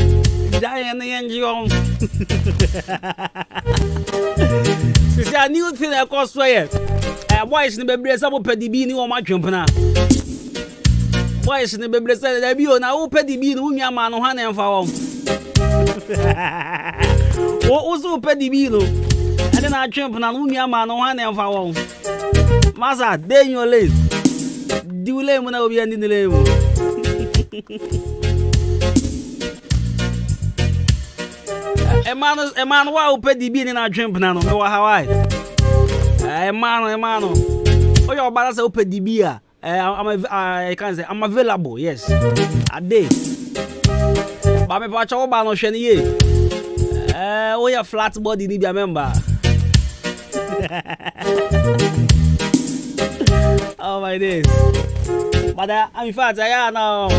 Giant angel. See a new thing I cost way. Boys in the baby some pedibi ni o ma twempna. Boys in the baby say there be na o pedibi no nua ma no ha na emfa wo. O so pedibi no. And then I jump and I know man one and found Massa, day in your lane. Do you lame when I will be ending the lane? A man, why pay the bean in our jump now? No, how I? A man. Oh, your balance open the beer. I can't say I'm available, yes. A day. But my patch over no shiny. Oh, your flat body need a member. Oh my days. But in fact, I now.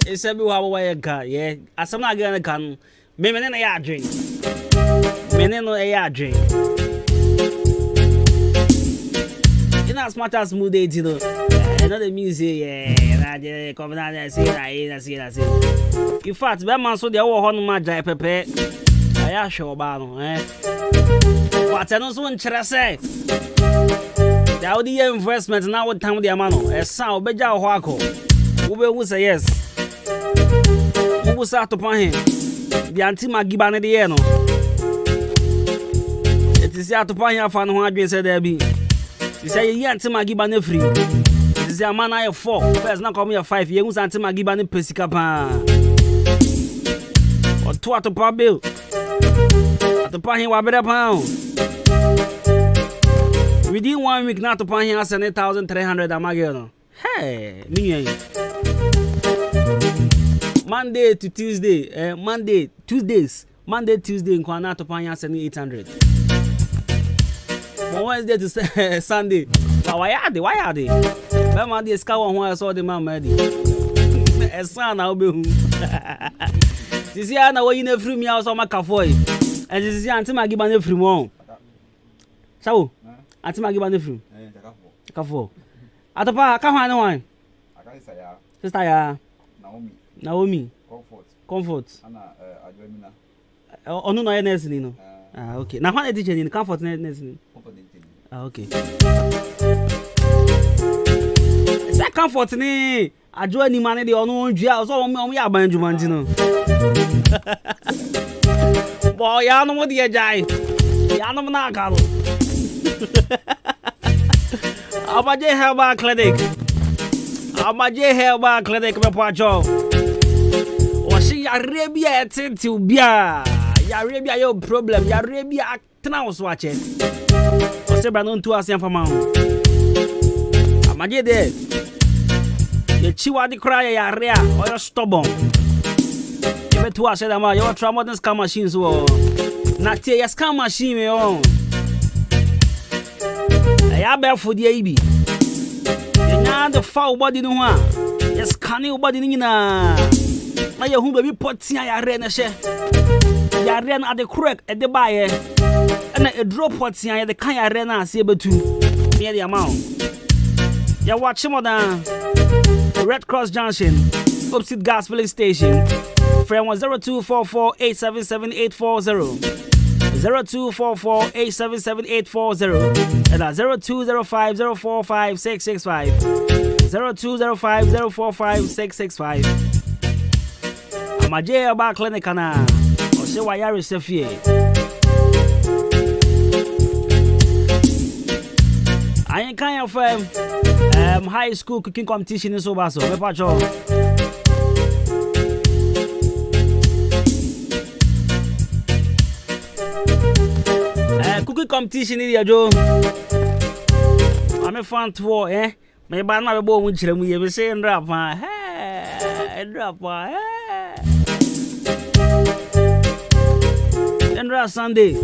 It's a bit how I can, yeah. As I'm not gonna come, maybe in a yard drink. Menino a yard drink. In as much as mood, you know. Another music, yeah. Come down and see that. In fact, that man so the whole horn my dry pepe. I show about eh. But I don't want to say. The idea investment now what time the amano. A sound beja wako. Ube will say yes. Who was out upon him? The antima gibane the eno. It is out upon your fan who had said there be. You say ye antima gibane free. It is a man I have 4. First not come here 5 years antima gibane pesicapa. Or 2 at a bill. To pay him what better pound. Within 1 week, not to pay him 8,300 amagano. Hey, me. Monday to Tuesday, Tuesday, in Kwana to pay him 800. From Wednesday to Sunday. But why are they? Remember the scout when I saw the man ready. A son, I'll be. This year, now you never free me out of my cafe. And this is Auntie Maggie Banner from home. So, Auntie Maggie Banner from Cafo. At the park, come on, one. Sister, Naomi. Comfort. Oh, no, no, okay. Now, what teacher in comfort? Okay. Is that comfort? I join the man, the unknown jail, so we are buying Jumantino. Boy, I know what the jai. I know not call. Abaje Herbal Clinic. Abaje Herbal Clinic, my pacho. Or she Arabia to Bia. Arabia, your problem. Arabia act now, watch it. Or say, Brandon to us, young for mount. Amaje there. The chiwa the cry, area, or you're stubborn. To us, your trauma scam machines were not a scam machine. ya be for the ibi ya the foul body no ha yes can you body ni na na ya hu baby potia ya re na she ya re na the correct e de bae na a drop potia ya the kan ya re na ase betu me the amount ya watch more than Red Cross Junction opposite gas filling station frame 0244877840 0244877840 and 0205045665 0205045665 Amaje Aba Clinic na o se wa yare se fie Ayen kan ya fam high school cooking competition so baso me pacho cooking competition ni jo I'm a fan to me ba na be bo mu kire mu ye be say ndra pa ndra pa ndra Sunday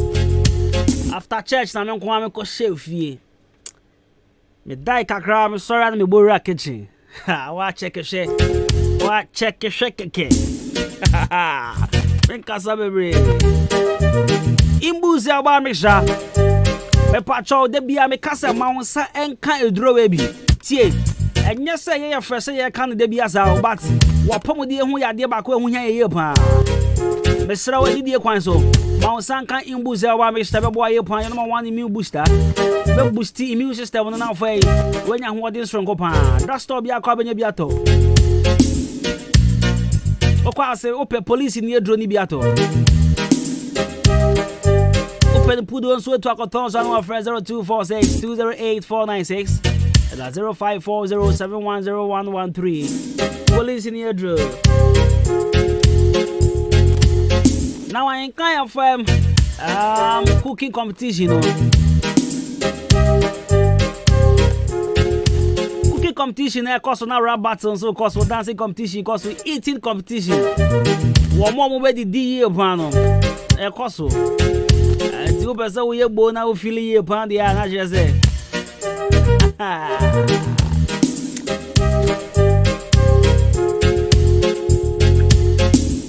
after church na me nko am ko chef fie me dai kakra me sorry na me bo ra kitchen wa check she ke ben kasa bebre imbuzi aba me sha me pacho de bia me kasa ma wonsa enka eduro we bi tie enye se ye frese ye kan de bia za but wapom de hu ya de ba ko hu hia ye pa me sra wa di kwan so ma wonsa kan imbuzi aba me sha be bo ye pa ye no ma wan immune booster be boost immune system no na fai wenya ho odin strong pa that store bia ko benya bia to okwa se ope police ni eduro ni bia to open put on so to akoton so our friend 0246208496 and 0540710113 police in your draw now I ain't kind of cooking competition cooking competition course na rap battle so course dancing competition course eating competition one more we di year plan course you person we bo na o feel ye pan dia na je say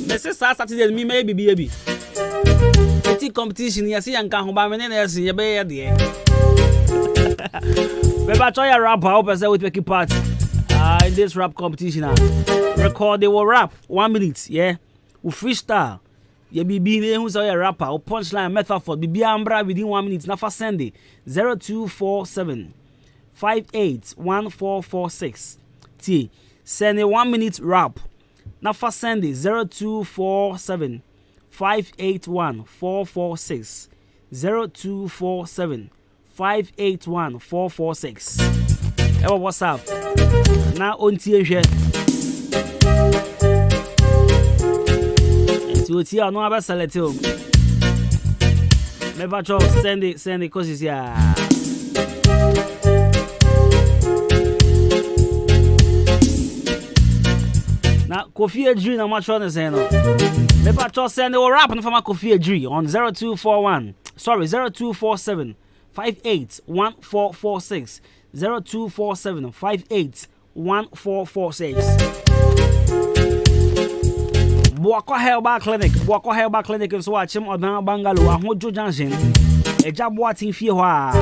Mese Saturday me maybe baby eti competition ya see yanka ho ba me na yesi ye be ye de Beba try a rap how person with make part in this rap competition record they will rap 1 minute yeah we freestyle ye bibi who say a rapper or punchline method for bibi ambra within 1 minute na for send 0247 581446 t send a 1 minute rap na for send 0247 581446 0247 581446 ewa WhatsApp na ontie hwe Oti no aba select o. Me ba cho send it cause is ya. Na Kofi Edri na ma cho na say no. Me ba cho send o rap no for ma Kofi Edri on 0247 581446 0247 581446 Boakwa Herbal Clinic so achim odan bangalo ahojo junction eja boatin fie ho a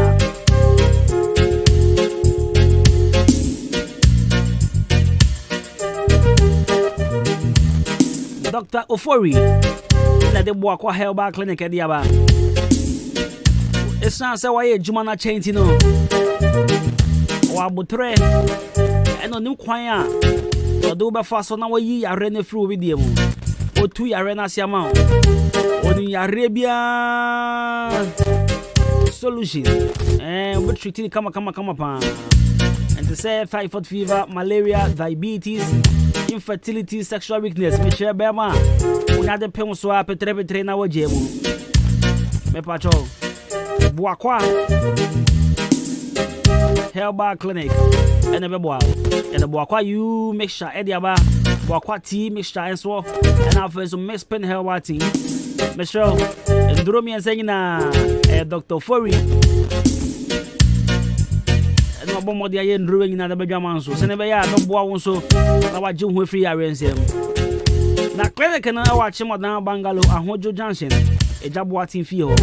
Dr. Ofori na de Boakwa Herbal Clinic e dia ba esan se wa ye juma na change no wa botre eno nim kwan a odo ba fa so na wa yi yare na fru bi die mu otu yare na siama oni yare bia solution we treating kama pa and to say typhoid fever, malaria, diabetes, infertility, sexual weakness me share be ma una de pem so a petre na waje mu me pacho Boakwa Herbal Clinic and a boa and the Boakwa you make sure Ediaba Boakwa tea mixture and so and now for some mix pen herbal tea Michelle and Dromi and saying Dr. Furry no bomb the yen drawing in the Benjamin so send be ya no boa so na wa je ho free arensem na clinic na wa che modern bungalow ahojo junction ejabo atin fi ho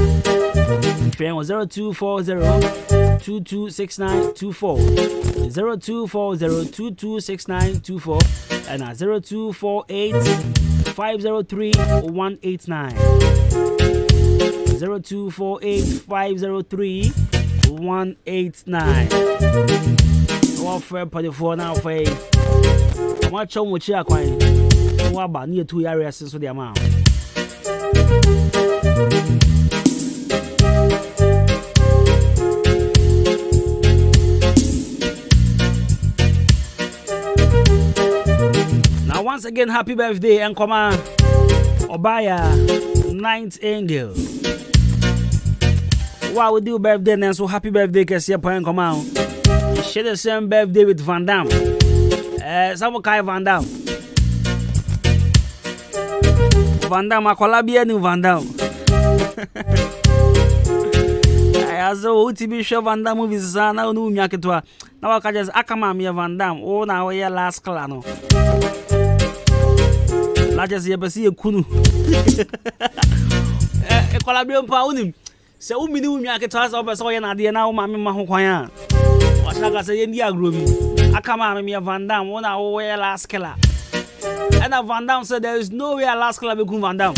friend 0240226924 0240226924 and 0248503189 0248503189 what for the phone now for what show much akwan what ba near 2 areas so the amount. Now once again happy birthday and come on Obaya Ninth Angel. Wow, we do birthday and so happy birthday cause your point come on. Share the same birthday with Van Damme. Some Kai Van Damme. Van Damme akolabia ni Van Damme. Azo TV show Van Damme movies sana unu nyaketwa. Na wakaje akama me Van Damme. O na we last class no. La just ye besi ekunu. Akolabia mpa unim. Se umini nyaketwa so be so ye na de na wo ma me ma ho kwan a. Wasaka se ye ndi agro bi. Akama me Van Damme. O na we last class. And Van Damme said there is no way last class be kun Van Damme.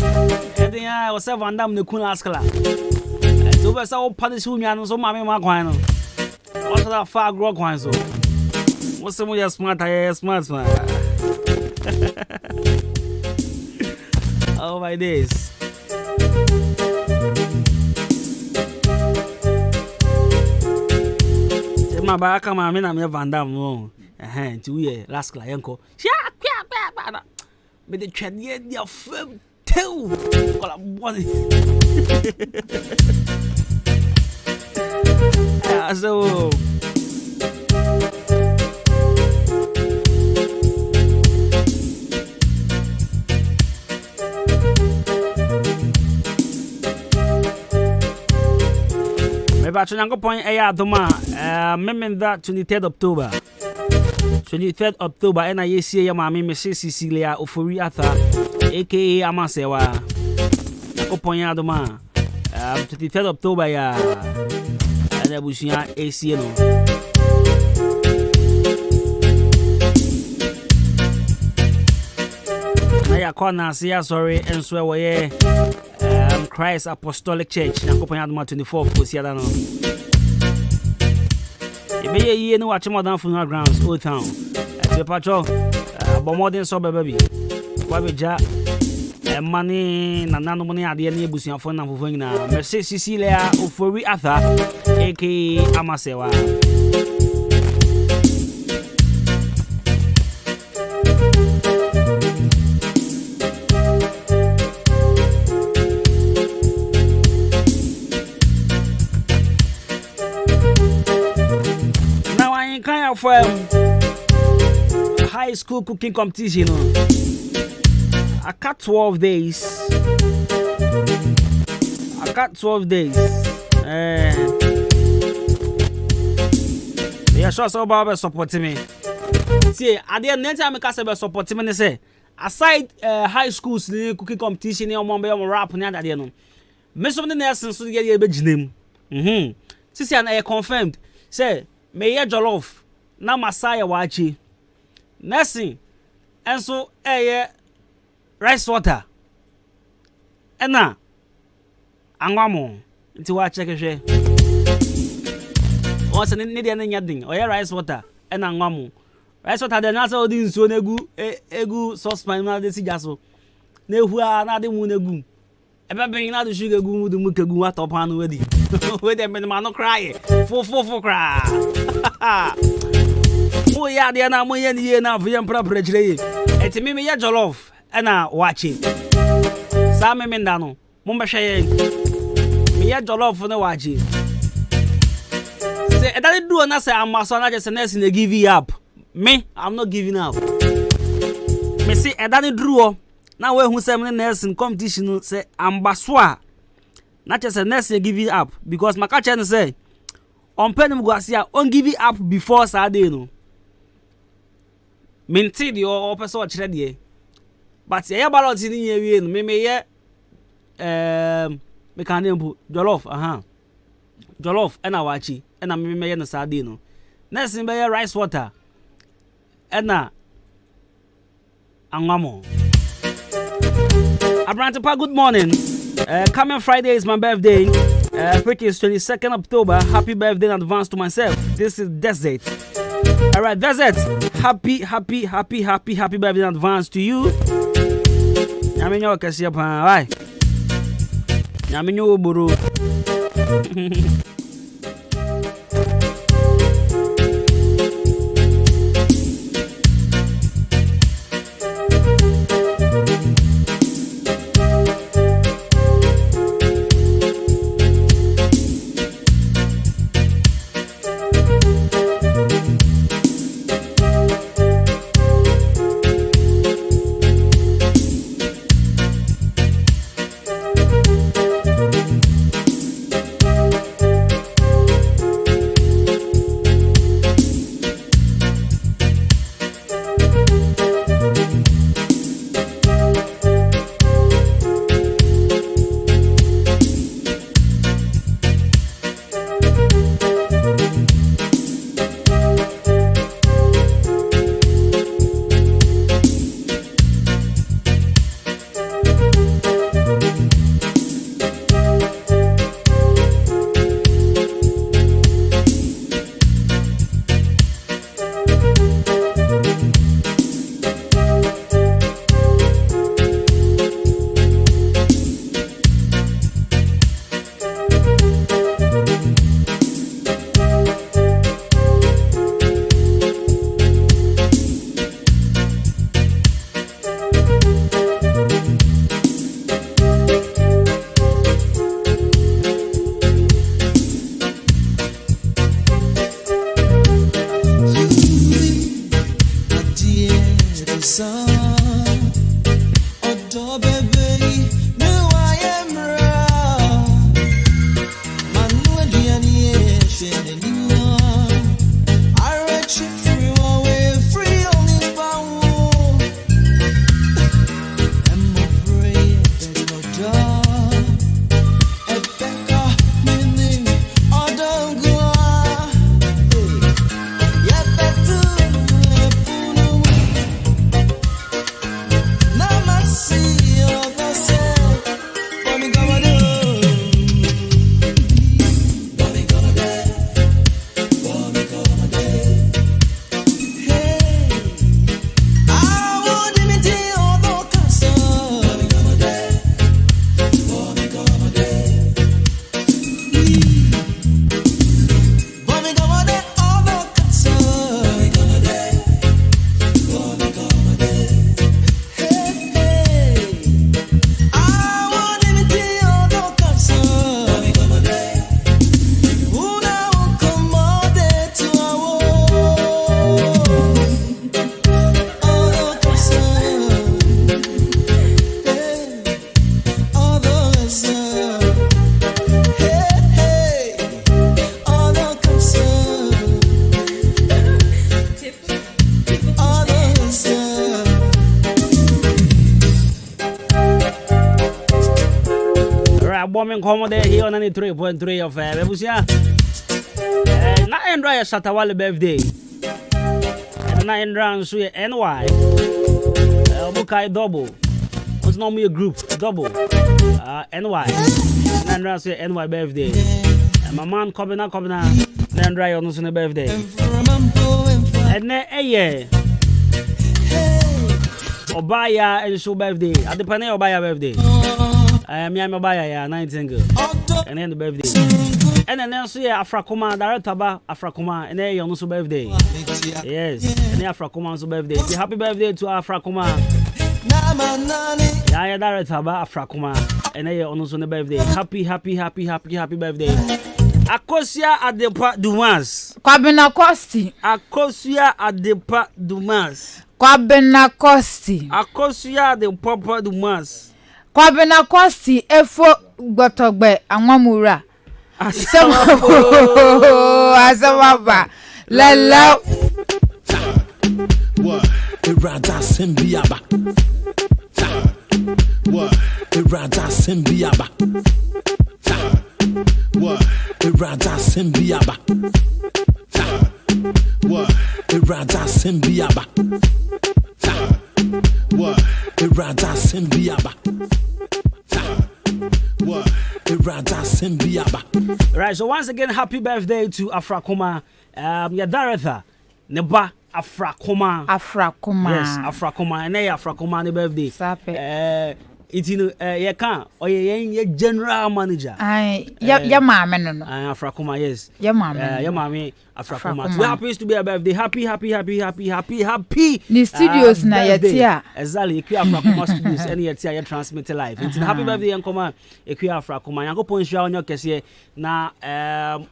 And then I was Van Damme ne kun last class. So we say punish who me and so mama ma kwan no. What that far grow kwan so. What's some you smart smart man. Oh my days. My back come me na me Van Damme no. Nti we last class yanko. Me the twede dia fam tew. Kola body. So me ba chunyango point Adwuma memenda 23rd October 23rd October and I see ya mama me Cecilia Ofori Atha aka Amasewa ko point Adwuma 23rd October ya ana bushia AC no na ya kona sia sorry enso we Christ Apostolic Church na ko point Adwuma 24 ko sia da no ebe ye no watch modern funeral grounds Old Town ati pacho bomodin so baby kwabeja money na nanu money ade na ebusuafo na fofo nyina Mercy Cecilia Ofori Atha aka Amasewa now I kind of high school cooking competition I got 12 days. I got 12 days. Yeah, sure, so Baba supporting me. See, at the end time, I can't support me. Say, aside high schools, the cooking competition, you want to rap, and that, you know. Most of the nurses get a big name. See, and I confirmed. Say, may you jollof. Now, Messiah, watching. Nursing. And so, rice water. Ena angwamo nti wa check hwe. O se ne de na nyadin. O rice water ena angwamo. Rice water de na se odi nsuo na egu saucepan na de siga so. Na ehu a na de mu na egu. Ebe ben na de sugar egu mu de mu kegu wa top anu wedi. We de men ma no cry. Fo cry. Mo ya de na mo ye ni ye na via mpra chire. Eti me ya jollof ena watching. Sa me menda no. Mo mbehwe me ya jollof no watching. Say that do na say amaso na just nurse na give you up. Me, I'm not giving up. Me say that do na we hu say me nurse in competition say ambaso a na just nurse give you up because my catch say on penim go asia on give it up before Saturday no. Minti the or person or chere de. But ye ballot in ye no me ye me can name jollof jollof and awachi and me ye na Saturday no. Next thing be rice water. And na angwamo. Abrantepa, good morning. Coming Friday is my birthday. Which is 22nd October. Happy birthday in advance to myself. This is Desert. Alright, Desert. Happy birthday in advance to you. Yaminyo kasi pa. Why? Yaminyo buru. Bombing Commode here on 93.3 of Bebusia. Na Andra Shatawale birthday. And na Andra Suye NY. Bukai double. What's normally a group double. NY. Andra Suye NY birthday. And my man Kwabena Andra on Sunday birthday. And then Obaya and show birthday. At the Pane Obaya birthday. I am Yamabaya, 19 girl. And then the birthday. And then also, Afrakuma, director about Afrakuma, and then your birthday. Yes, and Afrakuma's birthday. Happy birthday to Afrakuma. Yeah, director about Afrakuma, and then your birthday. Happy birthday. Akosia Adepa Dumas. Kwabena Costy. Akosia Adepa Dumas. Kwabena Costy. Akosia Adepa Dumas. Kwabena Costy efo gbotogbe anwamura Asababa. Lala. What? Irada Sembiaba. What? Irada Sembiaba. What? Irada Sembiaba. What? Irada Sembiaba. What? Irada Sembiaba. What? Irada Sembiaba. Right, so once again, happy birthday to Afrakoma. Yadareth, Neba Afrakoma. Yes, Afrakoma. And Afrakoma, the birthday. It's you can or your general manager. Ya mama no. Afrakoma, yes. Ya mama. Ya mami Afrakoma. We happens to be a birthday. Happy. The studios na yetia. Exactly. Ekwi Afrakoma studios any yetia ya transmit live. It's happy birthday Yankoma. Ekwi Afrakoma. Yankopon hwa onyo kese na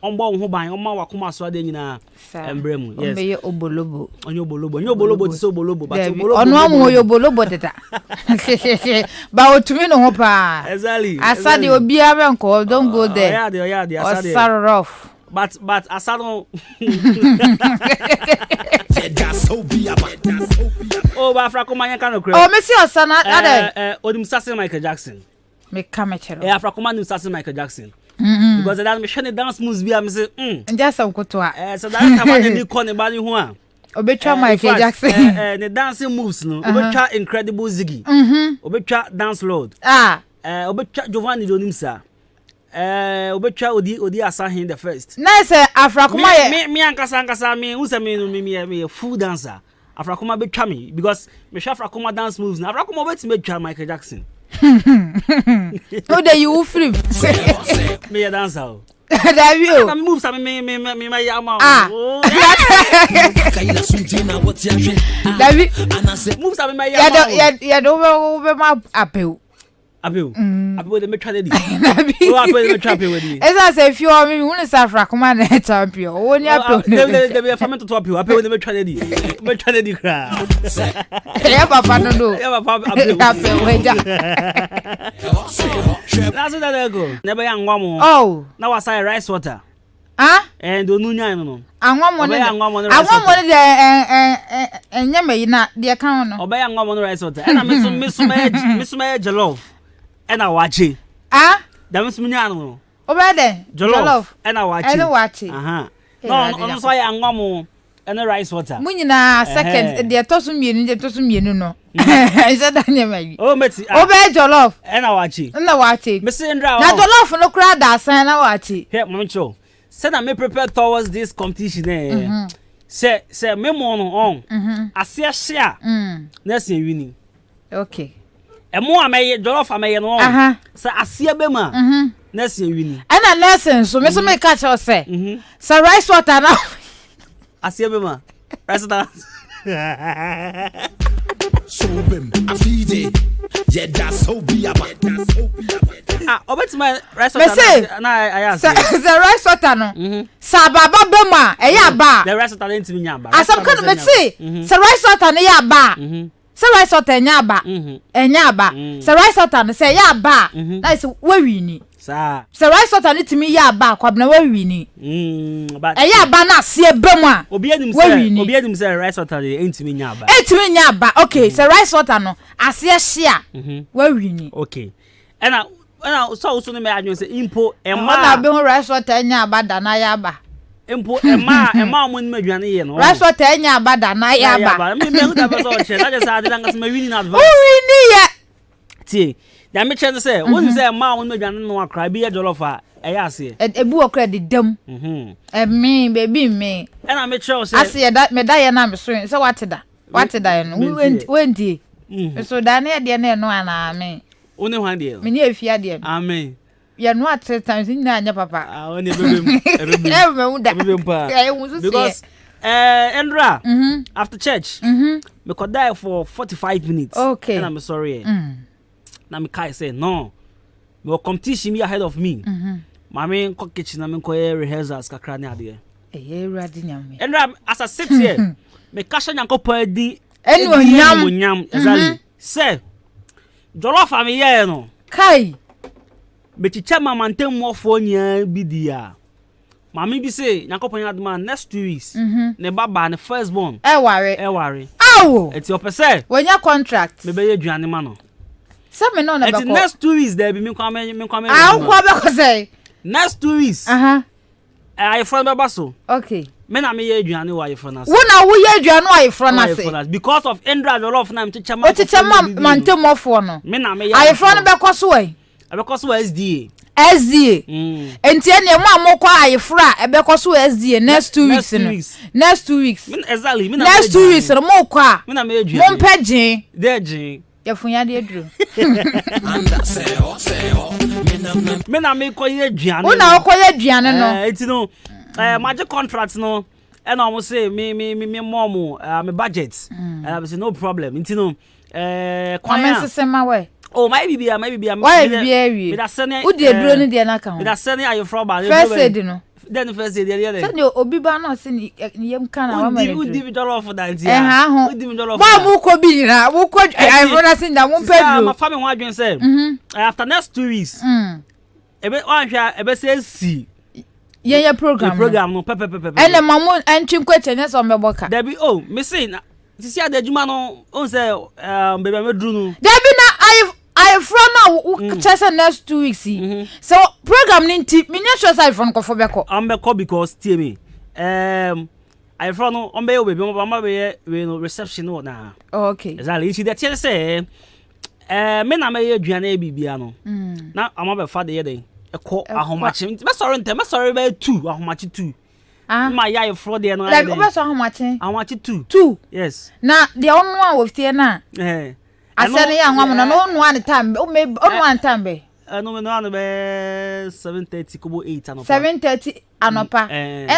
ombo ho ban omma wakoma so ade nyina embremu. Yes. Ombe obolobo. Onyo obolobo ti so obolobo but obolobo. Ono amu obolobo teta. Ba otumi no ho pa. Exactly. Asade obi abenko don't go there. Yeah, asade. Rough. But asado. Oh, but Afrakoma yan kan okre. Oh, me see osana ade. Odim sase Michael Jackson. Me kamechero. Afrakoma nim sase Michael Jackson. Because that me shane dance moves bi am say Nja sam kotoa. So that time ni ko ne ba ni ho a. Obetwa Michael Jackson. The dancing moves no. Obetwa Incredible Ziggy. Obetwa Dance Lord. Obetwa Giovanni Donimsa. Obetwa Odi Asahin the first. Nice Afrakoma ye. Me ankasa me who say me full dancer. Afrakoma betwa me because me sha Afrakoma dance moves na. Afrakoma bet me betwa Michael Jackson. Oh there you free. Me a dancer. That you. I move some me my yama. David move some my yama. Ya do over my apple. Apple the me try dey. Oh apple the me try with me. Esa say if you are me won Afrakoma na champion. Woni apple. They be ferment to apple. Apple the me try dey. Me try dey cry. Ya papa no do. Ya papa apple. Apple weja. That's what they go. Never young woman. Oh. Now I say rice water. And do nunya no. Anwamo de enye me na de kan no. Obey anwamo rice water. And I miss my jollof. And I watch it. That miss me no. Obey de jollof. And I watch it. And watch it. No, so I anwamo and the rice water. Munyina second de tosu mienu no. Is that me? Oh, Meti. Obey jollof. And I watch it. And I watch it. Miss Indra. Na jollof no crowd that sign I watch it. Here, Moncho. Said I may prepare towards this competition. Say me mono on. I see a share. Next year winning. Okay. And more may jollof I may no. So I see a bema. Next year winning. And a lesson so me so me catch us say. So rice water now. I see a bema. Rice water. So bim afide ye da so be about obet my rice water na I ask the rice water no sababa bema e ya ba the rice water ntimi nya ba asam kan me say the rice water no ya ba the rice water nya ba enya ba the rice water no say ya ba that is we wini sa the rice water no timi ya ba kwabna we wini but e ya ba na se bema obi enim say rice water ntimi nya ba okay the rice water no ase share we wini okay and so no me adwon say impo ema na be rice water nya ba da na ya ba impo ema mo ni aduane ye no rice water nya ba da na ya ba me hu da so che na just ade ngas me wini na advance wini ye tie da me che say won say ema mo ni aduane no akra bi ye jollof a e ya ase ebu okra de dam me baby me and me che say ase da me da ye na me so say what da no wendi so da na de na no ana me Oni hwan de me ni afia de amen ya no at times ni na anya papa oni bebem because Endra after church me could die for 45 minutes okay and I'm sorry na me kai say no me competition me ahead of me mama ko kitchen na me ko rehearsals kakra ne ade Radi nyame Endra as I sit here me kasha nyankopɔ di nyam exactly say jollof am here no kai Bechicha mama ntem mofo nya bidia. Mama bi say Yakopon Adwuma next 2 weeks. Ne baba ne first born. E ware. Awo. Eti opese. When your contract. Me be ye duane ma no. Say me no na be ko. Eti next 2 weeks there be me kwame. Ah, ko be ko say. Next 2 weeks. I friend baba so. Okay. Me na me ye aduane wa ye frona. Wo na wo ye aduane wa ye frona say. Because of Indra Jollof na mchicha ma. O chicha ma mantem ofo no. Me na me ye. I frona be ko so we. I be ko so SDA. Enti ene mo amokwa ayefra ebe ko so SDA next 2 weeks no. Next 2 weeks. Exactly. Me na next 2 weeks no mo kwa. Me na me aduane. Mo mpagin. De gin. Yafunya de aduro. Me na me ko ye aduane. Wo na ko ye aduane no. Enti no magic contract no and almost say me mom me budget. Say no problem. Enti no kwame sesema we. Oh my bibia why bibia wi me da sene wo de duro ni de na ka ho me da sene ayo from ba first aid no then first aid there say no obi ba na say ni yem kana wa ma di bi dollar for that ya di bi dollar ba mu ko bi na wo ko I brother say that mo pedro ma fa me ho adwen say after next 2 weeks ebe wan hwa ebe say si ye program no pepe ene mamu antwi nkwache ne so mbeboka there be oh me say na sisi Adwuma no on say baby me dru no there be na I from now next 2 weeks. So program ninti me sure say from ko for beko. Am beko because tie me. I from no on be baby mama be we no reception no na. Okay. Exactly. She dey tell say me na me aduane bibia no. Na am be fa de den. E ko ahomache. Me sorry be 2 ahomache 2. Ma ya e fro de no. Like oba so ahomache. Ahomache 2. 2. Yes. Na de onu a wo tie na. Asene ya nwa mo no no one time o me one time be no me no be 7:30 kobo 8 anopa 7:30 anopa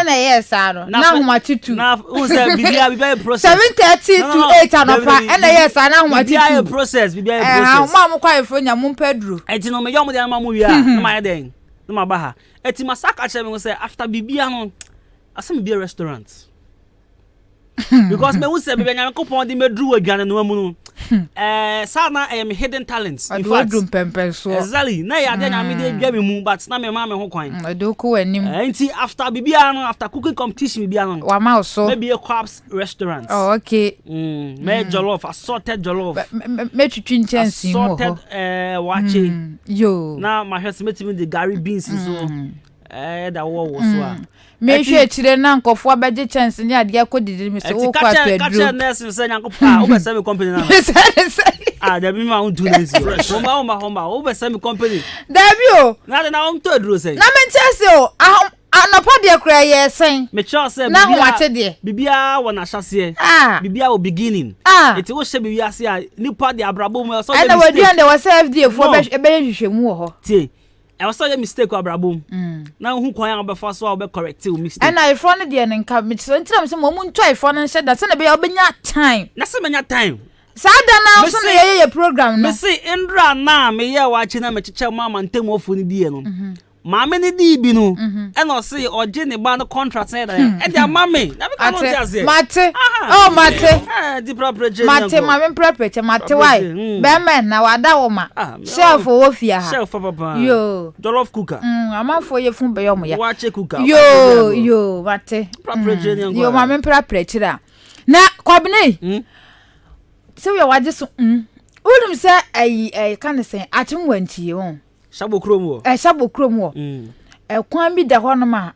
na yes aro na homa titu na who say bibia process 7:30 to 8 anopa na yes na homa titu bibia process ma mo kwa efo nya mo pedro enti no me yo mo de ma mo wi a na ma ye den na ma ba ha enti masaka che me say after bibia no asem bibia restaurant because me who say bibia nya ko pon de medru aduane no amu no sana I am hidden talents in fact exactly na ya de na me dey dwa me mu but na me ma me ho kwan do ko anim enti after bibia no after cooking competition bibia no wa ma so maybe a Kwab's restaurant okay me jollof assorted jollof me twitwi nchansi mo assorted wache yo na ma hwese metimi the Gary beans so da wo so a me hwe chire na nkofo abeje chance ni ade akodidi mi so wo kwa to aduro kacha nurse se nyankopa wo be same company na da bi ma untu nesi homba wo be same company da bi o na on to aduro se na me chance o anopa de kura ye sen me sure say na ho ate de bibia wona hyase bibia o beginning eti wo hye bibia se a nipa de abrabo mu so de mistake and we say FDA for be hwehwemu ho tie I was saying mistake abrabom na hu kwan abefa so be correct o mistake and I front de en nka me so ntina me mo mu ntwa ifo no hye da se na be obenya time na se menya time sa da na so na ye program no me say Indra na me ye wa chi na me cheche mama ntem ofo ni die no maame ni di bi no e no say oje ne ba no contract na e dia mame na be ka no dia say mate oh mate di proper mate maame proper mate why be men na wada wo ma chef wo fia ha chef papa yo jollof cooker amafo ye fun be yo mo ya wa che cooker yo mate proper yo maame proper chira na Kwabena so we waje so ulum say ai kan say atim wantie won Shabo Kromo Shabo Kromo kwan bi da hono ma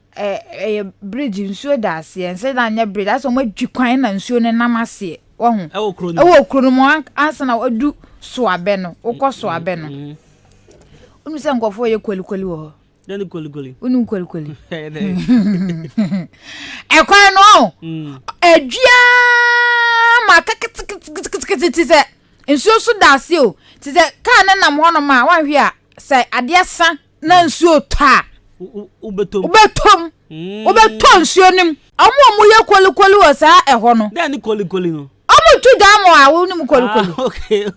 bridge nsuo da ase ense da nya bridge aso mo dwikwan na nsuo ne namase wo hu ewo krono ansa na odu so abe no ukọ so abe no unu se nkofo ye kweli wo den kweli unu kweli kwan no adua ma kakiti se nsuo so da ase o ti se ka na nam hono ma wan hwe a say adiasa na nsuo ta ubetom nsuo nim amu ye kweli wo sa eho no na ni kweli no amu tu da mo a wo nim kweli okay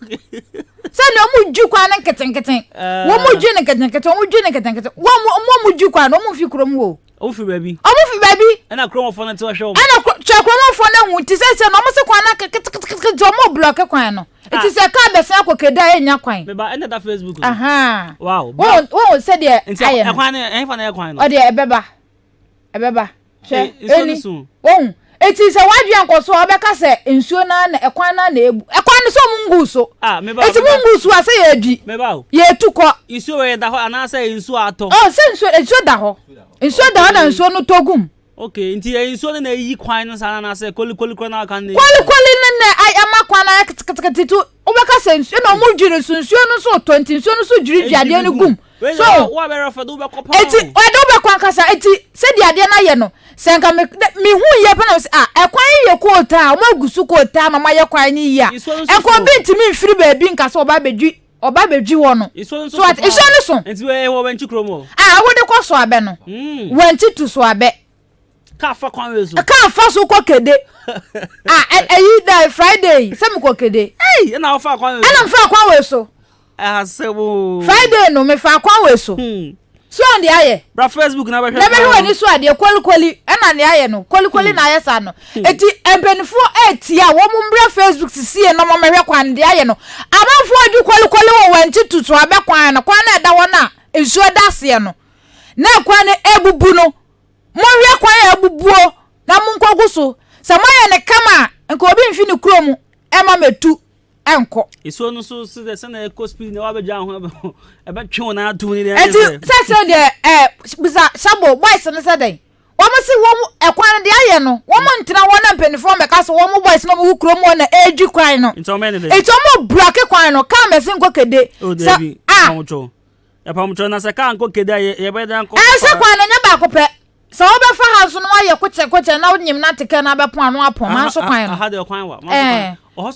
say no mu ju kwa na nketen wo mu ju ne nketen wo mu ju kwa no mu fi krom wo o fi baby na krom fo na ti wa hwe na krom fo na hu ti say no mo se kwa na keten mo block kwa no It is a car be say akokeda enya kwan. Me ba enter that Facebook. Aha. Wow. Wo say de aye. Ekwan na fa na ekwan no. O de ebeba. Hwe. Eni. Wo it is a wadwe ankoso obeka se nsuo na ekwan na ebu. Ekwan no so mungu so. Me ba. Eti mungu so ase ye adi. Me ba. Ye tukọ. Nsuo we da ho ana se nsuo ato. Oh, se nsuo da ho. Nsuo da ho na nsuo no togum. Okay, nti nsuo na yi kwan no sana na se koli na kan ne. Koli ne ai ama kwan na kitikititu. Obeka se nsuo na mu dwire nsuo no so 20 nsuo no so dwire ade no gum. So, wa be refa do be kopa. Eti, o do be kwan kasa eti se di ade na ye no. Senka me hu ye pa na se ekwan ye ko ta, o magusu ko ta na ma ye kwan ni ya. Ekwan bi ntimi mfiri ba bi nka se oba bedwi wo no. So at iso no so. Enti we wo banchi kromo. Wo de ko so abe no. Wanchi tu so abe. Ka fa kwan we so. Ka fa so ko kede. Eyi da Friday, se me ko kede. Na fa kwan we. Na fa kwan we so. Asebo. Friday no me fa kwan we so. So on the aye. Bra Facebook na be hwe. Na be hwe ni so ade koli na ne aye no. Koli na aye sa no. Eti empenifo etia wo mu mbra Facebook sisie na mo mehwe kwan de aye no. Amanfo adu koli wo wanti tutu abe kwan na eda wo na ensuo dase no. Na kwan ebubu no. Mo hwe kwan ebubuo na mo nkogu so. Se moye ne kama nko obi mfi ni krom ema metu enko. Iso no so se se na Costy na wa be jan ho ebe twe na atu ni de. Eti se de bisa sabo boys no se den. Wo mo si wo ekwan de aye no. Wo mo ntina wo na mpenifo me ka so wo mo boys no mo krom wo na eji kwan no. Nto me ne de. Eti mo block kwan no ka me se nko kede. Se pamucho. Ya pamucho na se ka nko kede ye be dan ko. Se kwan no nya ba ko pe. So we be fa house no wa ye koche na nyim na teke na be pon anu apon ma so kwan no. Aha de kwan wa. Ena wo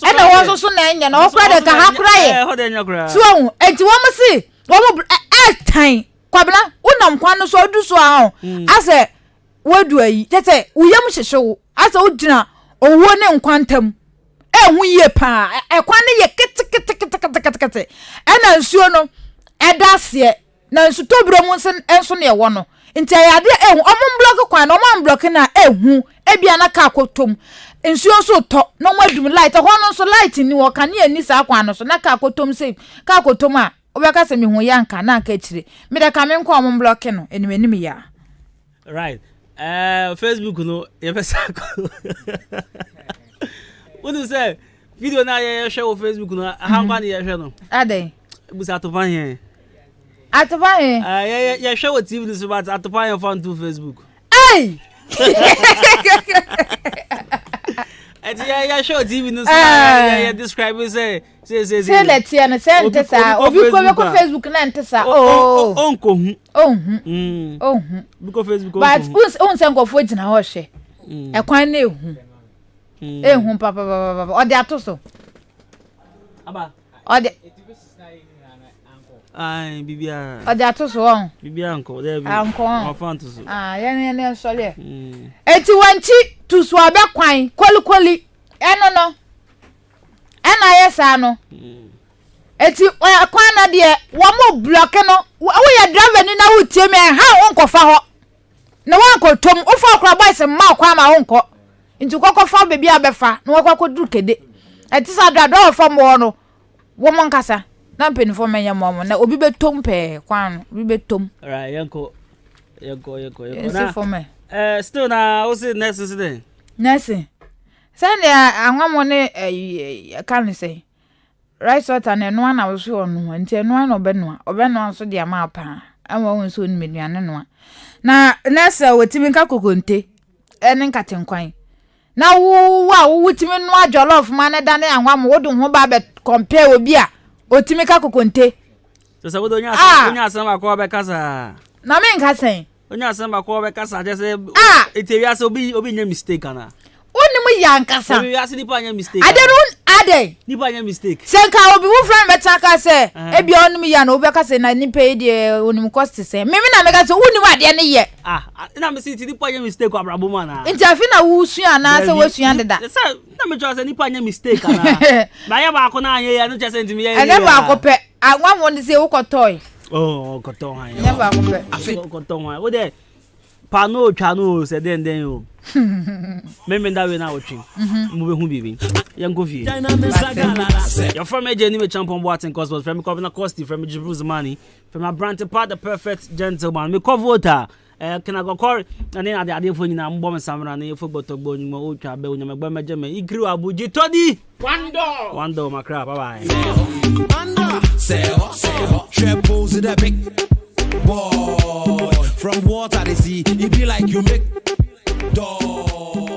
so na enya na wo kra de ka ha kra ye. Ho de nya kra. So enti wo mo si wo mo time Kwabena unam kwan no so du so a ase wadu ayi tete uyam hyehyewo ase udina owo ne nkwantam hu ye pa ekwan ne ye kete ena nsuo no edase na nsu tobro mu enso ne wo no nti ayade omum block kwan no omum block na ebia na ka akotom nsuo so to no madum light ho no so light ni wo kan ne ani sa kwan no so na ka akotom se ka akotom a obeka se me hu yanka na ka chire me da ka me nko omum block no enim ya right Facebook no ye pesa what do you say video na ye share on Facebook no how can ye share no ade busa atopan here atopan ye share on TV so but atopan ye fan to Facebook hey ati ye share TV no so ye describe say let here na say ntesa obi ko Facebook na ntesa onko hu hu because Facebook but on say nkofo gina ho hwe ekwan na ehu papa ode atoso aba ode ai bibia ode atoso on bibia anko there bi ma fan to so ye sole eti wanchi tuso abe kwan koli eno no ena yesa no eti kwan na de wo mo block no wo ye driver ni na wo tie me ha wo nkofa ho na wo nkotom wo fa kra boys ma kwa ma wo nko nti kokofa bebi abefa na wo kwakodu kede eti sa dado fa mo no wo mo nkasa na mpenifo menya mo na obi betom pe kwan obi betom right yanko na still na o say next incident nesi send anwamo ne kan say rice water na no na wo so onu nti no na obeno so de ama pa anwa won so ni meduane no na nesa wetimi nka kokonte ene nkatenkwan na wo wetimi no ajolof ma ne dane anwamo wo de ho ba be compare obi a otimi ka kokonte so wo do nya asem akọ be kasa na me nka sen onya asem akọ be kasa je say etewia so obi nya mistake ana oni mu yankasa obi asi nipa nya mistake ade nipa nya mistake senka obi wo friend metaka se ebi onu mi ya na obi ka se na nipa e de oni Costy se mimi na mega se woni wa de ne ye na me see nipa nya mistake abrabo ma na nti afi na wo sua na se wo sua deda na me just say nipa nya mistake ana na ya ba ko na anya ya no just ntimi ya ene ba ko pe anwa mo ne se wo ko toy ko to han ya ba ko pe ko to han wo de Pano chano said then you. Maybe that way now watching. Moving who be young coffee. Your from a genuine champion Watson Cosmos from Kwabena Costy from Jibru's money from a brand part the perfect gentleman. Me voter. Can I go call and then at the idea for you now bomb summer and football to go in my old child when you're my German. He grew up with Toddy. One door, my crap. Bye bye. Say, triples in the big boy. From water they see, it be like you make dog.